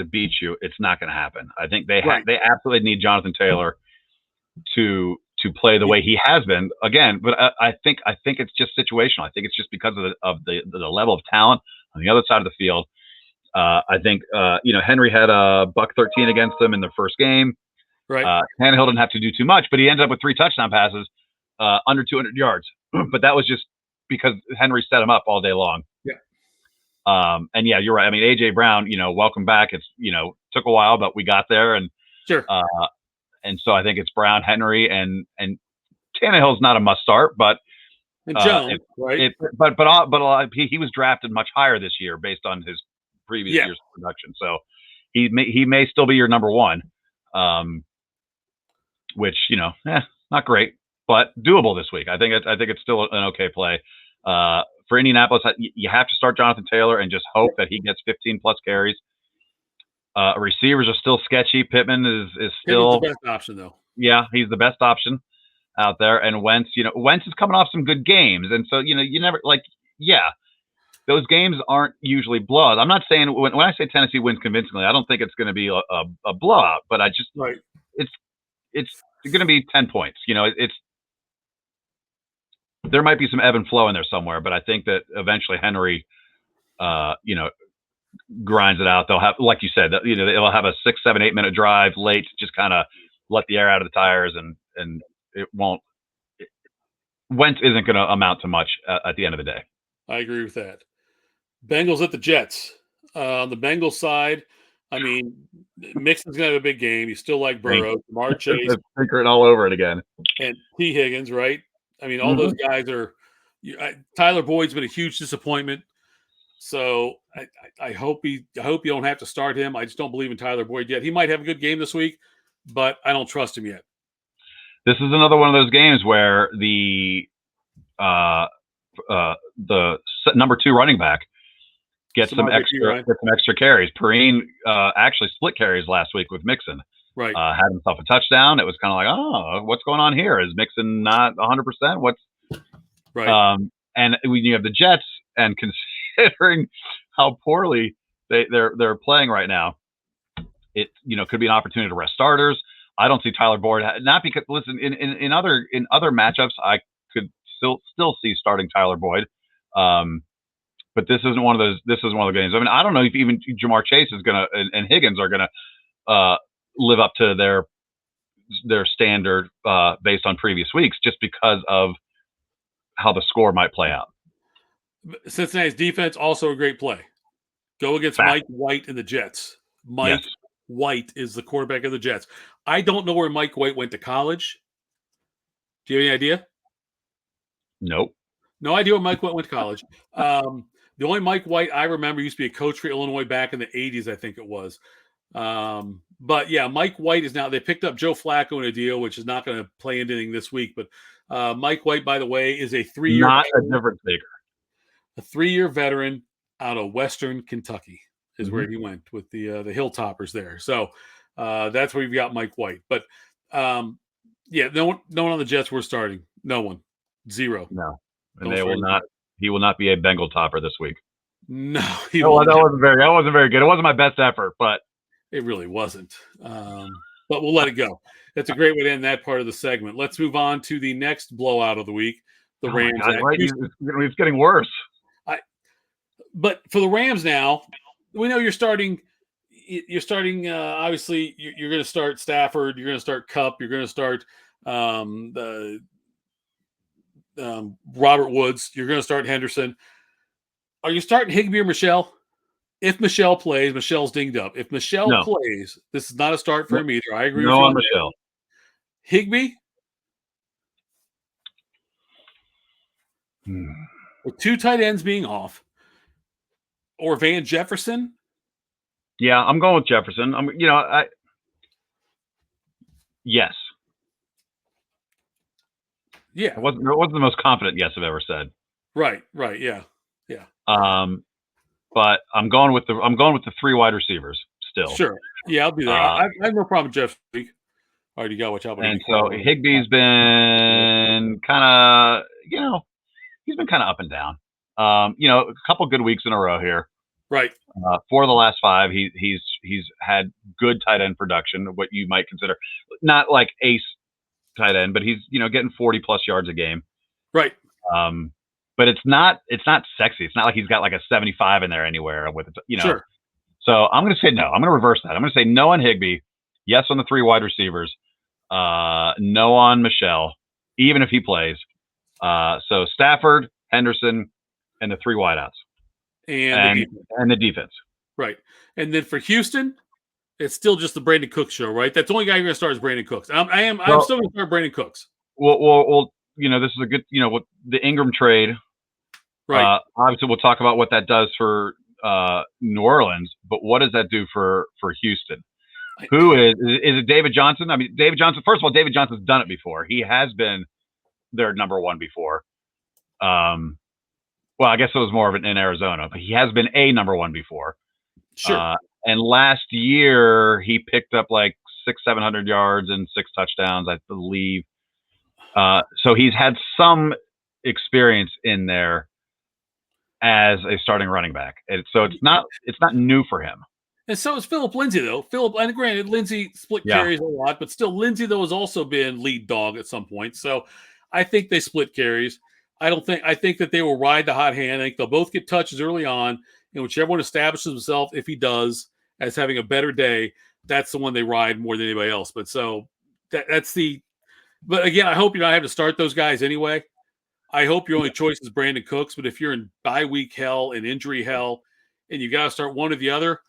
beat you, it's not going to happen. I think they absolutely need Jonathan Taylor to play the way he has been again. But I think it's just situational. I think it's just because of the level of talent on the other side of the field. I think Henry had a $113 against them in their first game. Right. Tannehill didn't have to do too much, but he ended up with 3 touchdown passes under 200 yards. But that was just because Henry set him up all day long. Yeah. And yeah, you're right. I mean, AJ Brown, welcome back. It's took a while, but we got there, and sure. And so I think it's Brown, Henry, and Tannehill's not a must start, but Jones, right? But he was drafted much higher this year based on his previous year's production. So he may still be your number 1. Which not great, but doable this week. I think it's still an okay play. For Indianapolis, you have to start Jonathan Taylor and just hope that he gets 15 plus carries. Receivers are still sketchy. Pittman is still the best option though. Yeah, he's the best option out there. And Wentz is coming off some good games, and so you never those games aren't usually blowouts. I'm not saying when I say Tennessee wins convincingly, I don't think it's going to be a blowout, but I just it's going to be 10 points. There might be some ebb and flow in there somewhere, but I think that eventually Henry, grinds it out. They'll have, like you said, they'll have a 6, 7, 8 minute drive late, just kind of let the air out of the tires, and Wentz isn't going to amount to much at the end of the day. I agree with that. Bengals at the Jets. On the Bengals side, I mean, Mixon's going to have a big game. You still like Burrow, Jamar Chase, Figuring all over it again, and T. Higgins, right? I mean, all those guys are. Tyler Boyd's been a huge disappointment. So I hope you don't have to start him. I just don't believe in Tyler Boyd yet. He might have a good game this week, but I don't trust him yet. This is another one of those games where the number 2 running back gets some extra carries. Perrine actually split carries last week with Mixon. Right. Had himself a touchdown. It was kind of like, oh, what's going on here? Is Mixon not 100%? What's right? And when you have the Jets, and considering how poorly they're playing right now, it could be an opportunity to rest starters. I don't see Tyler Boyd, not because listen, in other matchups I could still see starting Tyler Boyd. But this isn't one of those. This is one of the games. I mean, I don't know if even Jamar Chase is gonna and Higgins are gonna live up to their standard based on previous weeks, just because of how the score might play out. Cincinnati's defense also a great play. Go against Mike White and the Jets. Mike White is the quarterback of the Jets. I don't know where Mike White went to college. Do you have any idea? Nope. No idea where Mike White went to college. The only Mike White I remember used to be a coach for Illinois back in the 80s, I think it was. But yeah, Mike White is now, they picked up Joe Flacco in a deal, which is not going to play into anything this week. But Mike White, by the way, is a 3-year not a difference maker. A 3-year veteran out of Western Kentucky is where he went with the Hilltoppers there. So that's where you've got Mike White. But yeah, no one on the Jets we're starting. No one. 0. No. And they will not. He will not be a Bengal topper this week. No, that wasn't very good. It wasn't my best effort, but it really wasn't. But we'll let it go. That's a great way to end that part of the segment. Let's move on to the next blowout of the week. The Rams. Right? It's getting worse. But for the Rams now, we know you're starting. Obviously, you're going to start Stafford. You're going to start Kupp. You're going to start Robert Woods. You're going to start Henderson. Are you starting Higbee or Michelle? If Michelle plays, Michelle's dinged up. If Michelle plays, this is not a start for him either. I agree with you on Michelle. Higbee? With 2 tight ends being off. Or Van Jefferson? Yeah, I'm going with Jefferson. Yes. Yeah. It wasn't the most confident yes I've ever said. Right, yeah. But I'm going with the 3 wide receivers still. Sure. Yeah, I'll be there. I have no problem with Jeff Speak. All right, you got watch out. And so Higbee's been kind of, he's been kind of up and down. A couple good weeks in a row here. Right. 4 of the last 5, he's had good tight end production, what you might consider not like ace tight end, but he's getting 40+ yards a game. Right. But it's not sexy. It's not like he's got like a 75 in there anywhere with it, Sure. So I'm going to say no. I'm going to reverse that. I'm going to say no on Higbee, yes on the 3 wide receivers, no on Michelle, even if he plays. So Stafford, Henderson, and the 3 wideouts. And the defense. Right. And then for Houston, it's still just the Brandon Cooks show, right? That's the only guy you're going to start is Brandon Cooks. I'm still going to start Brandon Cooks. Well, this is a good, with the Ingram trade. Right. Obviously, we'll talk about what that does for New Orleans, but what does that do for Houston? Who is it David Johnson? I mean, David Johnson, first of all, David Johnson's done it before. He has been their number 1 before. Well, I guess it was more of it in Arizona, but he has been a number 1 before. Sure. And last year he picked up like 600-700 yards and 6 touchdowns, I believe. So he's had some experience in there as a starting running back. And so it's not new for him. And so is Philip Lindsay, though. And granted, Lindsay split carries a lot, but still Lindsay, though, has also been lead dog at some point. So I think they split carries. I think that they will ride the hot hand. I think they'll both get touches early on, and whichever one establishes himself, if he does, as having a better day, that's the one they ride more than anybody else. But so that's the But again, I hope you're not having to start those guys anyway. I hope your only choice is Brandon Cooks. But if you're in bye week hell and injury hell, and you got to start one or the other,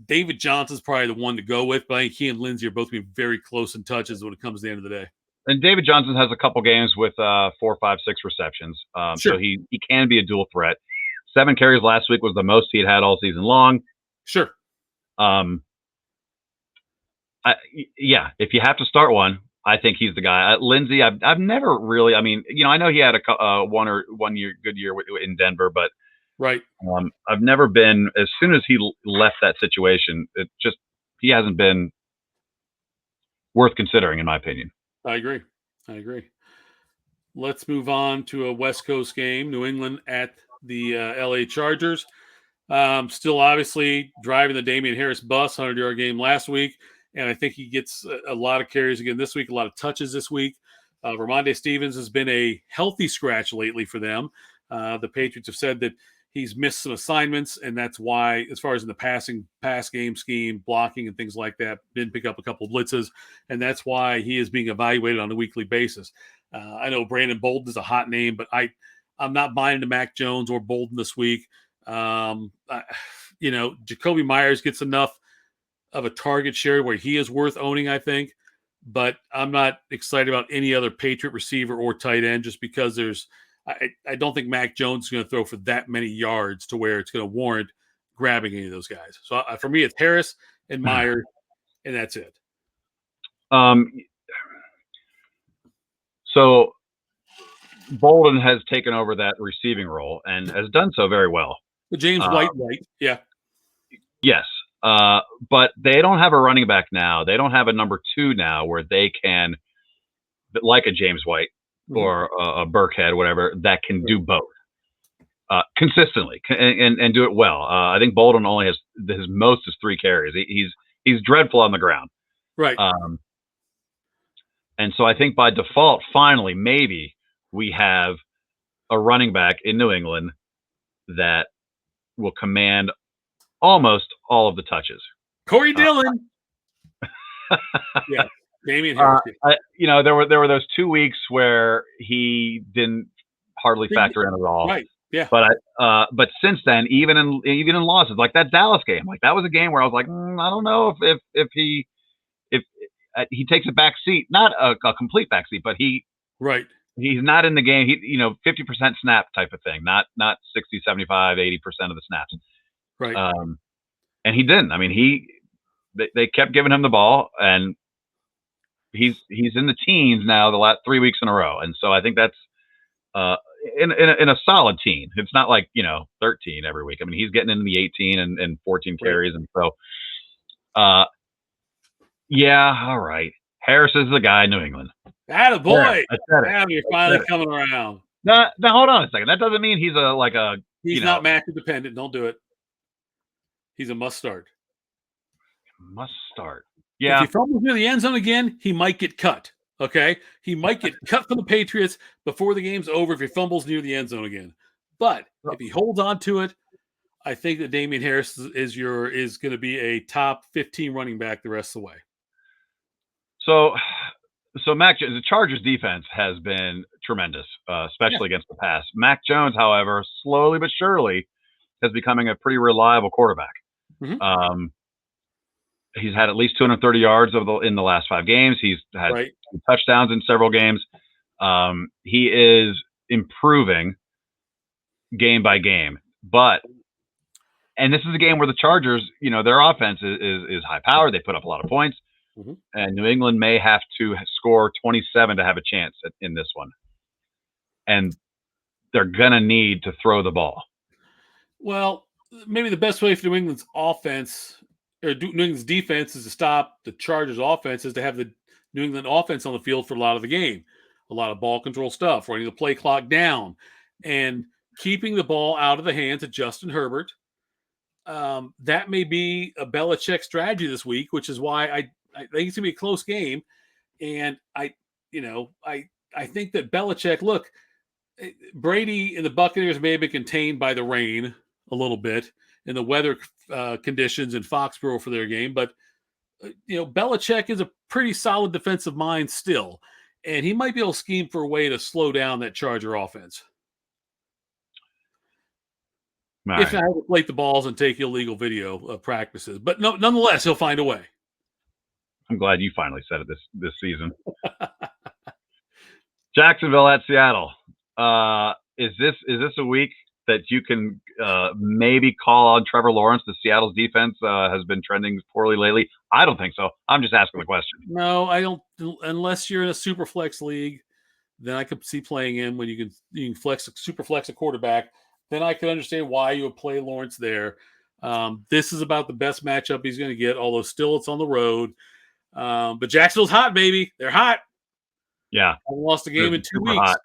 David Johnson's probably the one to go with. But I think he and Lindsey are both being very close in touches when it comes to the end of the day. And David Johnson has a couple games with 4, 5, 6 receptions, Sure. so he can be a dual threat. 7 carries last week was the most he'd had all season long. Sure. Yeah, if you have to start one, I think he's the guy. Lindsey, I've never really. I mean, I know he had a one year good year in Denver, but right. I've never been. As soon as he left that situation, he hasn't been worth considering, in my opinion. I agree. Let's move on to a West Coast game. New England at the LA Chargers. Still obviously driving the Damian Harris bus, 100-yard game last week. And I think he gets a lot of carries again this week, a lot of touches this week. Ramondre Stevens has been a healthy scratch lately for them. The Patriots have said that he's missed some assignments, and that's why, as far as in the pass game scheme, blocking and things like that, didn't pick up a couple of blitzes, and that's why he is being evaluated on a weekly basis. I know Brandon Bolton is a hot name, but I'm not buying into Mac Jones or Bolton this week. Jacoby Myers gets enough of a target share where he is worth owning, I think, but I'm not excited about any other Patriot receiver or tight end just because I don't think Mac Jones is going to throw for that many yards to where it's going to warrant grabbing any of those guys. So for me, it's Harris and Myers, and that's it. So Bolton has taken over that receiving role and has done so very well. The James White, yeah. Yes. But they don't have a running back now. They don't have a number 2 now where they can, like a James White or a Burkhead, whatever, that can do both consistently and do it well. I think Bolton only has his most is 3 carries. He's dreadful on the ground. Right. And so I think by default, finally, maybe we have a running back in New England that will command almost all of the touches. Corey Dillon. Yeah, Damian Harris. There were those 2 weeks where he didn't hardly factor in at all. Right. Yeah. But since then, even in losses, like that Dallas game, like that was a game where I was like, I don't know if he takes a back seat, not a complete back seat, but he's not in the game. 50% snap type of thing, not 60, 75, 80% of the snaps. Right. And he didn't. I mean, they kept giving him the ball, and he's in the teens now the last 3 weeks in a row. And so I think that's in a solid teen. It's not like 13 every week. I mean, he's getting into the 18 and 14 carries, and so yeah, all right. Harris is the guy in New England. Attaboy. You're finally coming around. Now hold on a second. That doesn't mean he's he's not matchup dependent. Don't do it. He's a must start. Must start. Yeah. If he fumbles near the end zone again, he might get cut. Okay? He might get cut from the Patriots before the game's over if he fumbles near the end zone again. But if he holds on to it, I think that Damian Harris is going to be a top 15 running back the rest of the way. So the Chargers defense has been tremendous, especially against the pass. Mac Jones, however, slowly but surely is becoming a pretty reliable quarterback. Mm-hmm. He's had at least 230 yards in the last 5 games. He's had touchdowns in several games. He is improving game by game. And this is a game where the Chargers, their offense is high powered. They put up a lot of points. Mm-hmm. And New England may have to score 27 to have a chance in this one. And they're going to need to throw the ball. Well, maybe the best way for New England's offense or New England's defense is to stop the Chargers' offense is to have the New England offense on the field for a lot of the game. A lot of ball control stuff, running the play clock down, and keeping the ball out of the hands of Justin Herbert. That may be a Belichick strategy this week, which is why I think it's going to be a close game. And I think that Belichick, look, Brady and the Buccaneers may have been contained by the rain a little bit and the weather conditions in Foxborough for their game. But, Belichick is a pretty solid defensive mind still. and he might be able to scheme for a way to slow down that Charger offense. Right. If not, deflate the balls and take illegal video of practices. But nonetheless, he'll find a way. I'm glad you finally said it this season. Jacksonville at Seattle. Is this a week that you can maybe call on Trevor Lawrence? The Seattle's defense has been trending poorly lately. I don't think so. I'm just asking the question. No, I don't. Unless you're in a super flex league, then I could see playing him when you can super flex a quarterback. Then I could understand why you would play Lawrence there. This is about the best matchup he's going to get, although still it's on the road. But Jacksonville's hot, baby. They're hot. Yeah. I lost a game in 2 weeks.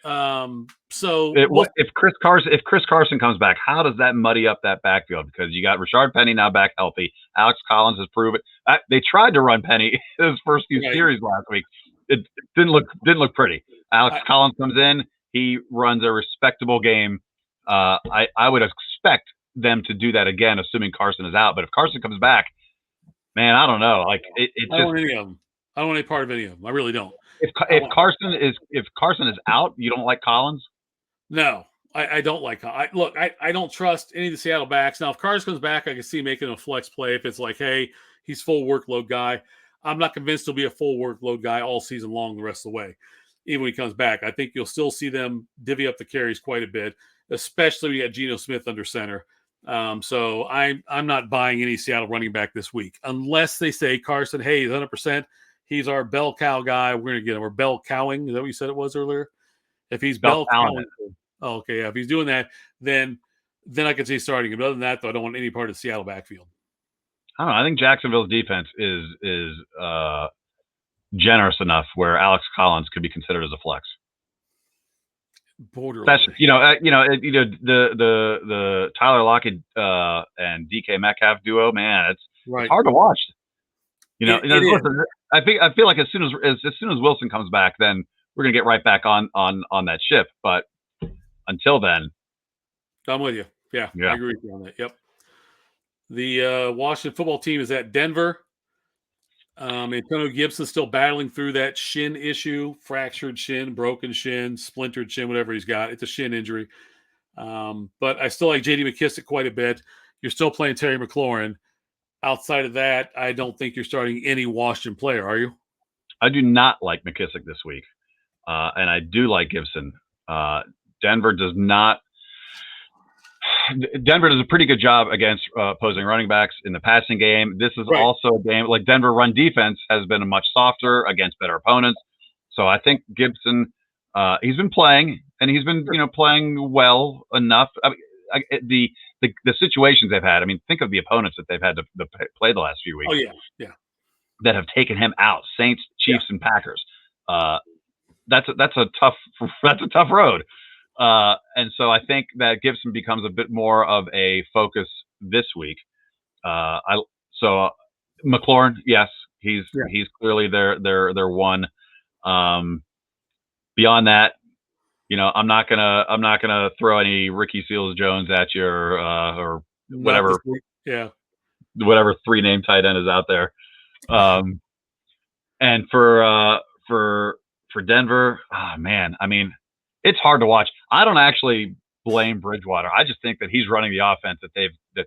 Hot. So if Chris Carson comes back, how does that muddy up that backfield? Because you got Rashard Penny now back healthy. Alex Collins has proven it. They tried to run Penny his first few series last week. It didn't look pretty. Alex Collins comes in. He runs a respectable game. I would expect them to do that again, assuming Carson is out. But if Carson comes back, man, I don't know. Like it just, I don't want any of them. I don't want any part of any of them. I really don't. If Carson is out, you don't like Collins? No, I don't like. I don't trust any of the Seattle backs. Now, if Carson comes back, I can see making a flex play. If it's like, hey, he's full workload guy, I'm not convinced he'll be a full workload guy all season long the rest of the way. Even when he comes back, I think you'll still see them divvy up the carries quite a bit, especially when you got Geno Smith under center. So I'm not buying any Seattle running back this week unless they say Carson, hey, 100%. He's our bell cow guy. We're going to get him. Or bell cowing. Is that what you said it was earlier? If he's bell cowing. Oh, okay. Yeah. If he's doing that, then I can see starting him. Other than that, though, I don't want any part of the Seattle backfield. I don't know. I think Jacksonville's defense is generous enough where Alex Collins could be considered as a flex. Borderline. That's the Tyler Lockett and DK Metcalf duo. Man, it's hard to watch. Listen, I feel like as soon as Wilson comes back, then we're gonna get right back on that ship. But until then, I'm with you. Yeah, I agree with you on that. Yep. The Washington football team is at Denver. Antonio Gibson's still battling through that shin issue, fractured shin, broken shin, splintered shin, whatever he's got. It's a shin injury. But I still like J.D. McKissic quite a bit. You're still playing Terry McLaurin. Outside of that, I don't think you're starting any Washington player, are you? I do not like McKissic this week. And I do like Gibson. Denver does a pretty good job against opposing running backs in the passing game. This is also a game like Denver run defense has been much softer against better opponents. So I think Gibson, he's been playing and he's been, playing well enough. I mean, the situations they've had. I mean, think of the opponents that they've had to play the last few weeks. Oh yeah. That have taken him out: Saints, Chiefs, and Packers. That's a tough road. And so I think that Gibson becomes a bit more of a focus this week. McLaurin, yes, he's clearly their one. Beyond that, I'm not gonna throw any Ricky Seals-Jones at you or whatever. Whatever 3-name tight end is out there. And for Denver, man, I mean, it's hard to watch. I don't actually blame Bridgewater. I just think that he's running the offense that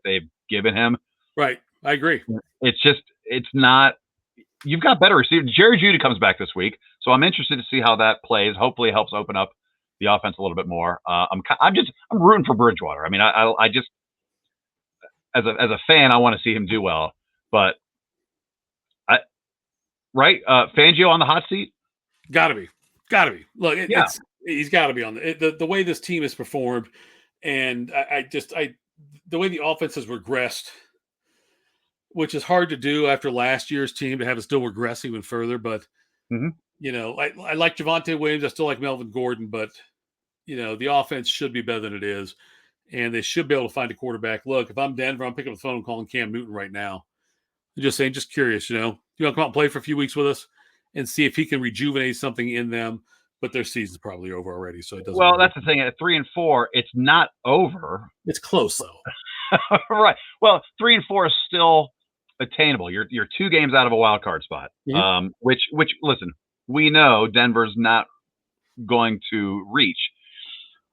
they've given him. Right. I agree. It's not. You've got better receivers. Jerry Jeudy comes back this week, so I'm interested to see how that plays. Hopefully, it helps open up the offense a little bit more. I'm rooting for Bridgewater. I mean, I just as a fan, I want to see him do well. But Fangio on the hot seat. Gotta be. Look, he's got to be on the way this team has performed, and the way the offense has regressed, which is hard to do after last year's team to have it still regress even further. But I like Javonte Williams. I still like Melvin Gordon, but the offense should be better than it is, and they should be able to find a quarterback. Look, if I'm Denver, I'm picking up the phone and calling Cam Newton right now. I'm just saying, just curious. You want to come out and play for a few weeks with us and see if he can rejuvenate something in them. But their season's probably over already, so it doesn't. Well, that's the thing. At 3-4, it's not over. It's close though. Right. Well, 3-4 is still attainable. You're 2 games out of a wild card spot. Mm-hmm. Which listen, we know Denver's not going to reach.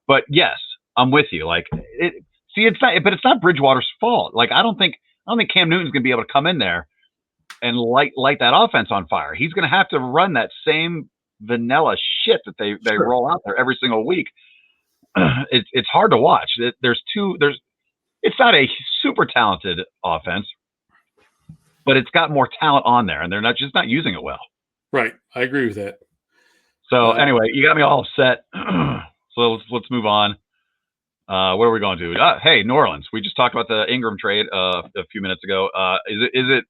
But yes, I'm with you. Like it's not, but it's not Bridgewater's fault. Like I don't think Cam Newton's going to be able to come in there and light that offense on fire. He's going to have to run that same vanilla shit that they Sure. roll out there every single week. It's hard to watch. It's not a super talented offense, but it's got more talent on there, and they're just not using it well. Right, I agree with that. So anyway, you got me all upset. So let's move on. Where are we going to? Hey, New Orleans. We just talked about the Ingram trade a few minutes ago. Is it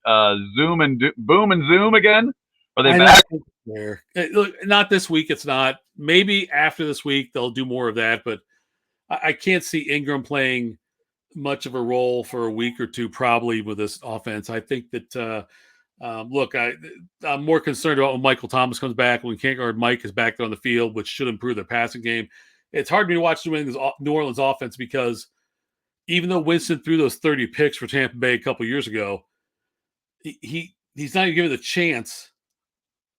Zoom and Boom and Zoom again? Are they back? There. Look, not this week. It's not. Maybe after this week they'll do more of that, but I can't see Ingram playing much of a role for a week or two, probably with this offense. I think that. Look, I'm more concerned about when Michael Thomas comes back. When can't guard Mike is back there on the field, which should improve their passing game. It's hard for me to watch New Orleans offense because even though Winston threw those 30 picks for Tampa Bay a couple years ago, he's not even given the chance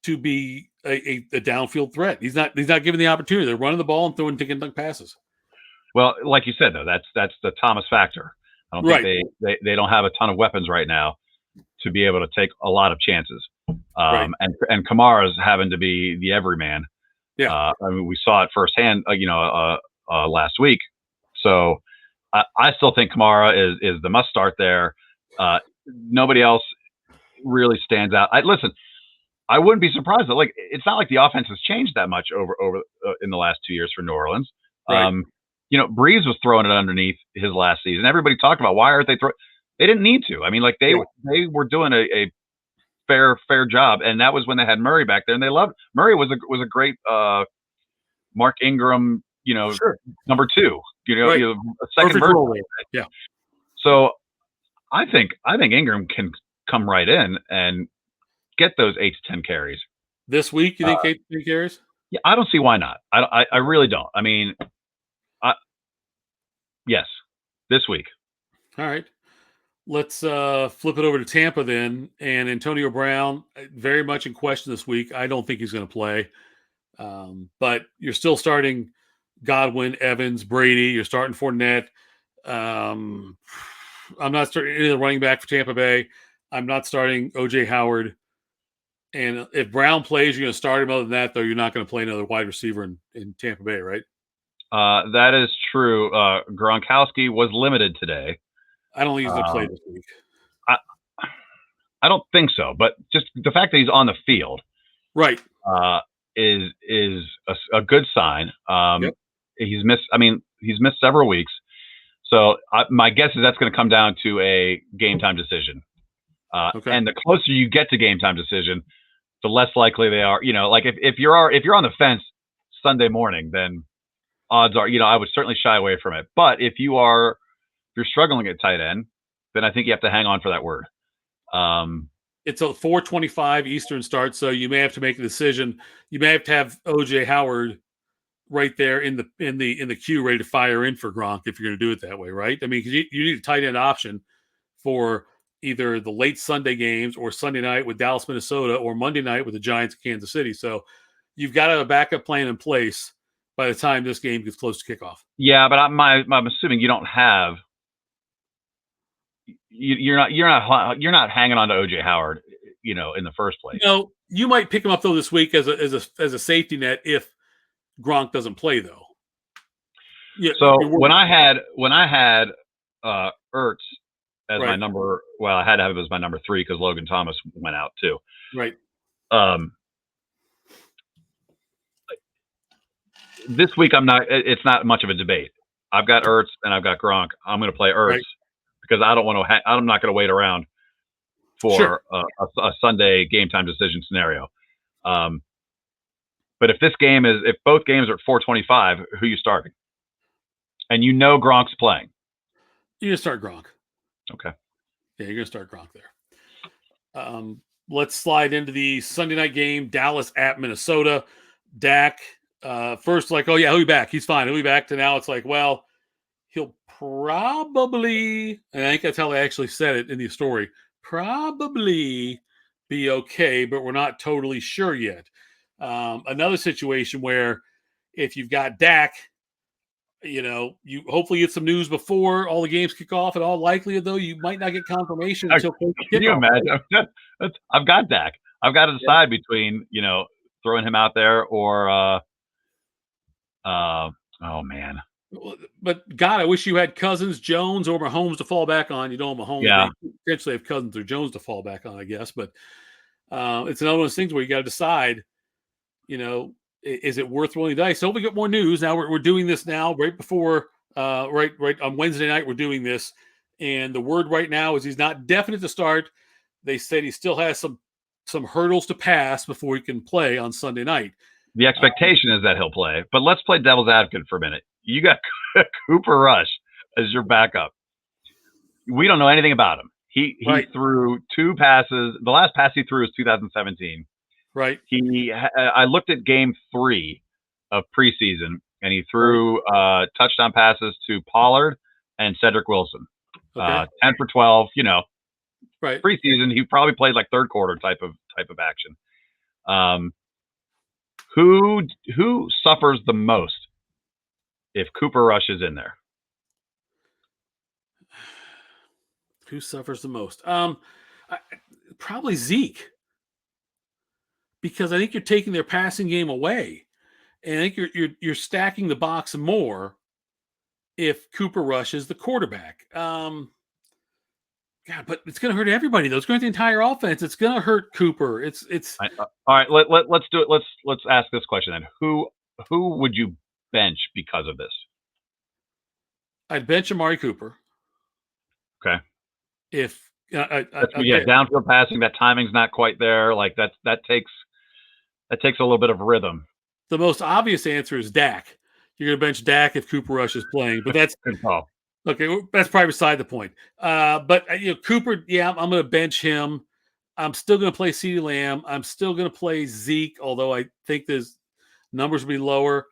to be a downfield threat. He's not given the opportunity. They're running the ball and throwing dink and dunk passes. Well, like you said, though, that's the Thomas factor. I don't think they don't have a ton of weapons right now to be able to take a lot of chances. And Kamara's having to be the everyman. Yeah. I mean, we saw it firsthand, last week. So I still think Kamara is the must start there. Nobody else really stands out. Listen, I wouldn't be surprised that it's not like the offense has changed that much over in the last 2 years for New Orleans. Right. Breeze was throwing it underneath his last season. Everybody talked about why aren't they throwing? They didn't need to. I mean, they were doing a fair job, and that was when they had Murray back there, and they loved Murray was a great Mark Ingram, number two, a second version. Yeah. So I think Ingram can come right in and get those 8 to 10 carries this week. You think 8 to 10 carries? Yeah, I don't see why not. I really don't. I mean, yes, this week. All right. Let's flip it over to Tampa then. And Antonio Brown, very much in question this week. I don't think he's going to play. But you're still starting Godwin, Evans, Brady. You're starting Fournette. I'm not starting any of the running back for Tampa Bay. I'm not starting O.J. Howard. And if Brown plays, you're going to start him. Other than that, though, you're not going to play another wide receiver in Tampa Bay, right? That is true. Gronkowski was limited today. I don't think he's going to play this week. I don't think so, but just the fact that he's on the field, right, is a good sign. Yep. He's missed several weeks, so my guess is that's going to come down to a game time decision. Okay. And the closer you get to game time decision, the less likely they are. If you're on the fence Sunday morning, then odds are, I would certainly shy away from it. But if you're struggling at tight end, then I think you have to hang on for that word. It's a 4:25 Eastern start, so you may have to make a decision. You may have O.J. Howard right there in the queue, ready to fire in for Gronk if you're going to do it that way, right? I mean, because you need a tight end option for either the late Sunday games or Sunday night with Dallas, Minnesota, or Monday night with the Giants of Kansas City. So you've got a backup plan in place by the time this game gets close to kickoff. Yeah, but I'm assuming you don't have. You're not hanging on to O.J. Howard, in the first place. No, you might pick him up though this week as a safety net if Gronk doesn't play though. Yeah. So when I had Ertz as my number, well, I had to have it as my number 3 because Logan Thomas went out too. Right. This week it's not much of a debate. I've got Ertz and I've got Gronk. I'm going to play Ertz because I'm not going to wait around for a Sunday game time decision scenario. But if both games are at 4:25, who are you starting? And Gronk's playing. You're going to start Gronk. Okay. Yeah, you're going to start Gronk there. Let's slide into the Sunday night game, Dallas at Minnesota. Dak, first he'll be back. He's fine. He'll be back. To now it's like, well, he'll probably, and I think that's how they actually said it in the story, probably be okay, but we're not totally sure yet. Another situation where if you've got Dak, you hopefully get some news before all the games kick off. And all likelihood, though, you might not get confirmation until Can kickoff. you imagine? I've got Dak. I've got to decide between throwing him out there or oh man. But God, I wish you had Cousins, Jones, or Mahomes to fall back on. You don't have Mahomes. Yeah. They potentially have Cousins or Jones to fall back on, I guess. But it's another one of those things where you got to decide, is it worth rolling the dice? So we get more news. Now we're doing this now right before, right on Wednesday night, we're doing this. And the word right now is he's not definite to start. They said he still has some hurdles to pass before he can play on Sunday night. The expectation is that he'll play, but let's play devil's advocate for a minute. You got Cooper Rush as your backup. We don't know anything about him. He threw 2 passes. The last pass he threw was 2017. Right. I looked at game 3 of preseason, and he threw touchdown passes to Pollard and Cedric Wilson. Okay. 10 for 12. Right. Preseason, he probably played like third quarter type of action. Who suffers the most if Cooper Rush is in there? Who suffers the most? Probably Zeke, because I think you're taking their passing game away, and I think you're stacking the box more if Cooper Rush is the quarterback. God, but it's going to hurt everybody though. It's going to hurt the entire offense. It's going to hurt Cooper. It's all right. Let's do it. Let's ask this question then. Who would you bench because of this? I'd bench Amari Cooper. Okay. If downfield passing, that timing's not quite there. Like that takes a little bit of rhythm. The most obvious answer is Dak. You're going to bench Dak if Cooper Rush is playing, but that's good call. Okay, that's probably beside the point. But Cooper, I'm going to bench him. I'm still going to play CeeDee Lamb. I'm still going to play Zeke, although I think his numbers will be lower.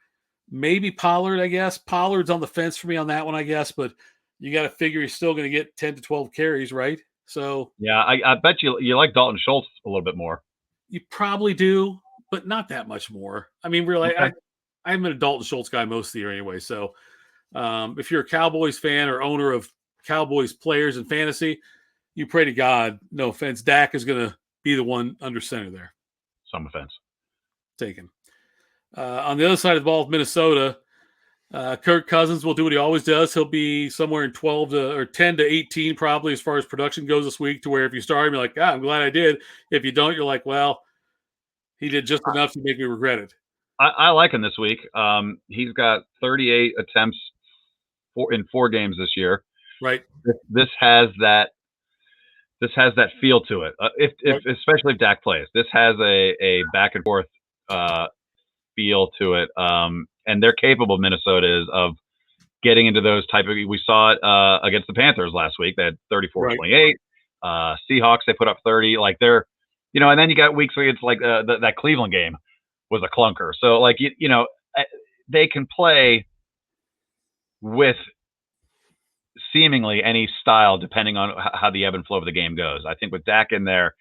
Maybe Pollard, I guess. Pollard's on the fence for me on that one, I guess. But you got to figure he's still going to get 10 to 12 carries, right? So yeah, I bet you like Dalton Schultz a little bit more. You probably do, but not that much more. I mean, really, okay. I'm an Dalton Schultz guy most of the year anyway. So if you're a Cowboys fan or owner of Cowboys players in fantasy, you pray to God, no offense, Dak is going to be the one under center there. Some offense. Taken. On the other side of the ball with Minnesota, Kirk Cousins will do what he always does. He'll be somewhere in 10 to 18 probably as far as production goes this week, to where if you start him, you're like, I'm glad I did. If you don't, you're like, well, he did just enough to make me regret it. I like him this week. He's got 38 attempts in 4 games this year. Right. This has that feel to it. Especially if Dak plays, this has a back and forth feel to it. And they're capable, Minnesota is, of getting into those type of. We saw it against the Panthers last week. They had 34-28. Seahawks, they put up 30. Like they're, and then you got weeks where it's like that Cleveland game was a clunker. So like they can play with seemingly any style depending on how the ebb and flow of the game goes. I think with Dak in there,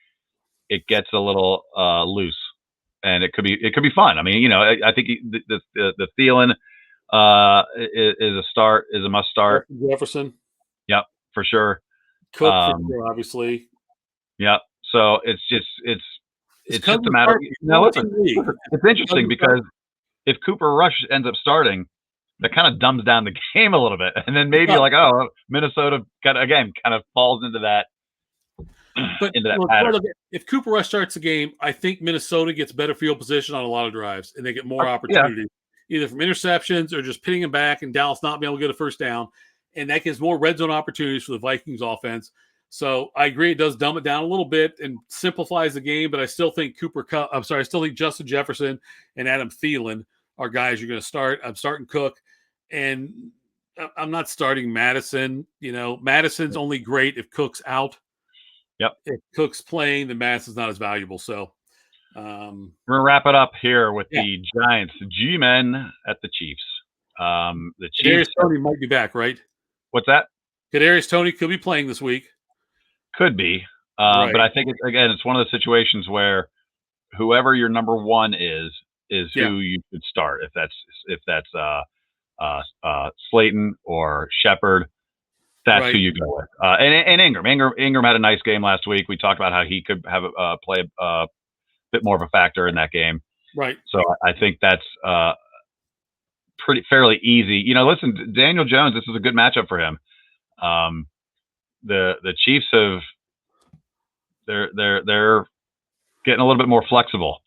it gets a little loose, and it could be fun. I mean, I think the Thielen is a must start. Jefferson. Yep, for sure. Cook, obviously. Yep. So it's just a matter. It's interesting because if Cooper Rush ends up starting, that kind of dumbs down the game a little bit, and then maybe Minnesota kind of falls into that. Pattern. If Cooper Rush starts the game, I think Minnesota gets better field position on a lot of drives, and they get more opportunities, either from interceptions or just pitting him back, and Dallas not being able to get a first down, and that gives more red zone opportunities for the Vikings offense. So I agree, it does dumb it down a little bit and simplifies the game, but I still think I still think Justin Jefferson and Adam Thielen are guys you're going to start. I'm starting Cook, and I'm not starting Madison. Madison's only great if Cook's out. Yep. If Cook's playing, then Madison's not as valuable. So we're going to wrap it up here with the Giants, the G-men at the Chiefs. The Chiefs. Kadarius Toney might be back, right? What's that? Kadarius Toney could be playing this week. Could be. But I think, it's one of the situations where whoever your number one is Yeah. who you should start. If that's Slayton or Shepard, that's who Right. you go with. And Ingram had a nice game last week. We talked about how he could have play a bit more of a factor in that game. Right. So I think that's fairly easy. Listen, Daniel Jones, this is a good matchup for him. The Chiefs they're getting a little bit more flexible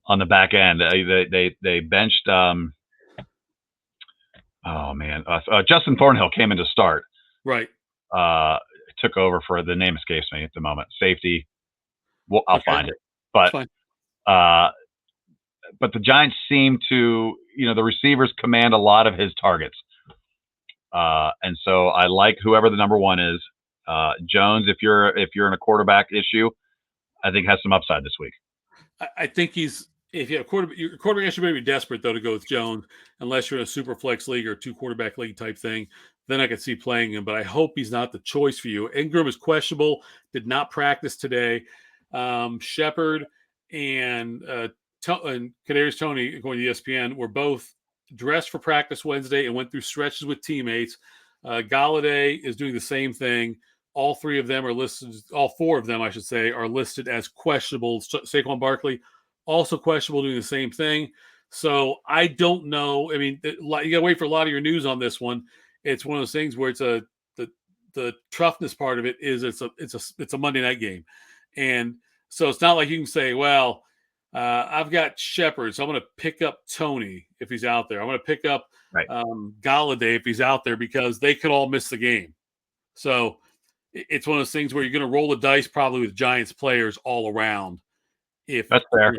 on the back end. They benched Justin Thornhill came in to start. Right. Took over for, the name escapes me at the moment. Safety. Well, I'll find it. But but the Giants seem to, the receivers command a lot of his targets. And so I like whoever the number one is. Jones, if you're in a quarterback issue, I think has some upside this week. I think if you have your quarterback issue, may be desperate though to go with Jones, unless you're in a super flex league or 2-quarterback league type thing. Then I could see playing him, but I hope he's not the choice for you. Ingram is questionable, did not practice today. Shepard and Kadarius Toney, according to ESPN, were both dressed for practice Wednesday and went through stretches with teammates. Galladay is doing the same thing. All three of them are listed. All four of them, I should say, are listed as questionable. Saquon Barkley also questionable, doing the same thing. So I don't know. I mean, you got to wait for a lot of your news on this one. It's one of those things where it's the toughness part of it is it's a Monday night game, and so it's not like you can say, well, I've got Shepard, so I'm going to pick up Toney if he's out there. I'm going to pick up Galladay if he's out there, because they could all miss the game. So it's one of those things where you're going to roll the dice probably with Giants players all around. If that's fair.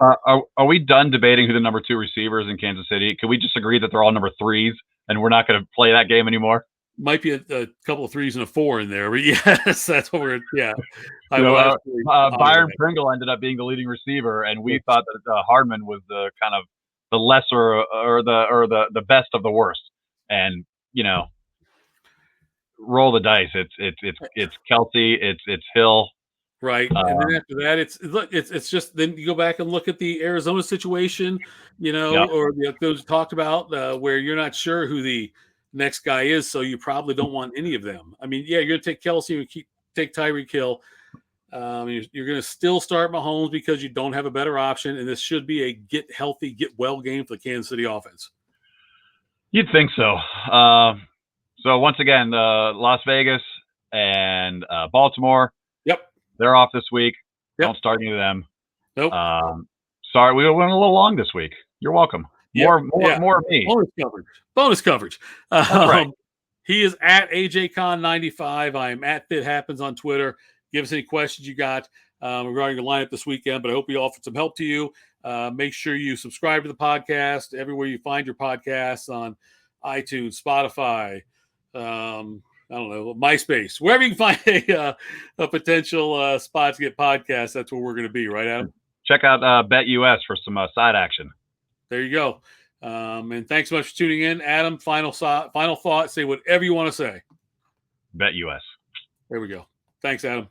Are we done debating who the number 2 receivers in Kansas City? Can we just agree that they're all number 3s and we're not going to play that game anymore? Might be a couple of 3s and a 4 in there, but yes, that's what we're. Yeah, Byron Pringle ended up being the leading receiver, and we thought that Hardman was the kind of the lesser or the best of the worst. And roll the dice. It's Kelsey. It's Hill. Right, and then after that, it's just then you go back and look at the Arizona situation, or those talked about where you're not sure who the next guy is, so you probably don't want any of them. I mean, yeah, you're going to take Kelsey and take Tyreek Hill. You're going to still start Mahomes because you don't have a better option, and this should be a get healthy, get well game for the Kansas City offense. You'd think so. So once again, Las Vegas and Baltimore. Yep. They're off this week. Yep. Don't start any of them. Nope. Sorry, we went a little long this week. You're welcome. More of me. Bonus coverage. Right. He is at AJCon95. I am at Fit Happens on Twitter. Give us any questions you got regarding your lineup this weekend, but I hope we offered some help to you. Make sure you subscribe to the podcast everywhere you find your podcasts, on iTunes, Spotify, I don't know, MySpace, wherever you can find a potential spot to get podcasts. That's where we're going to be, right, Adam? Check out BetUS for some side action. There you go. And thanks so much for tuning in. Adam, final thought. Say whatever you want to say. BetUS. There we go. Thanks, Adam.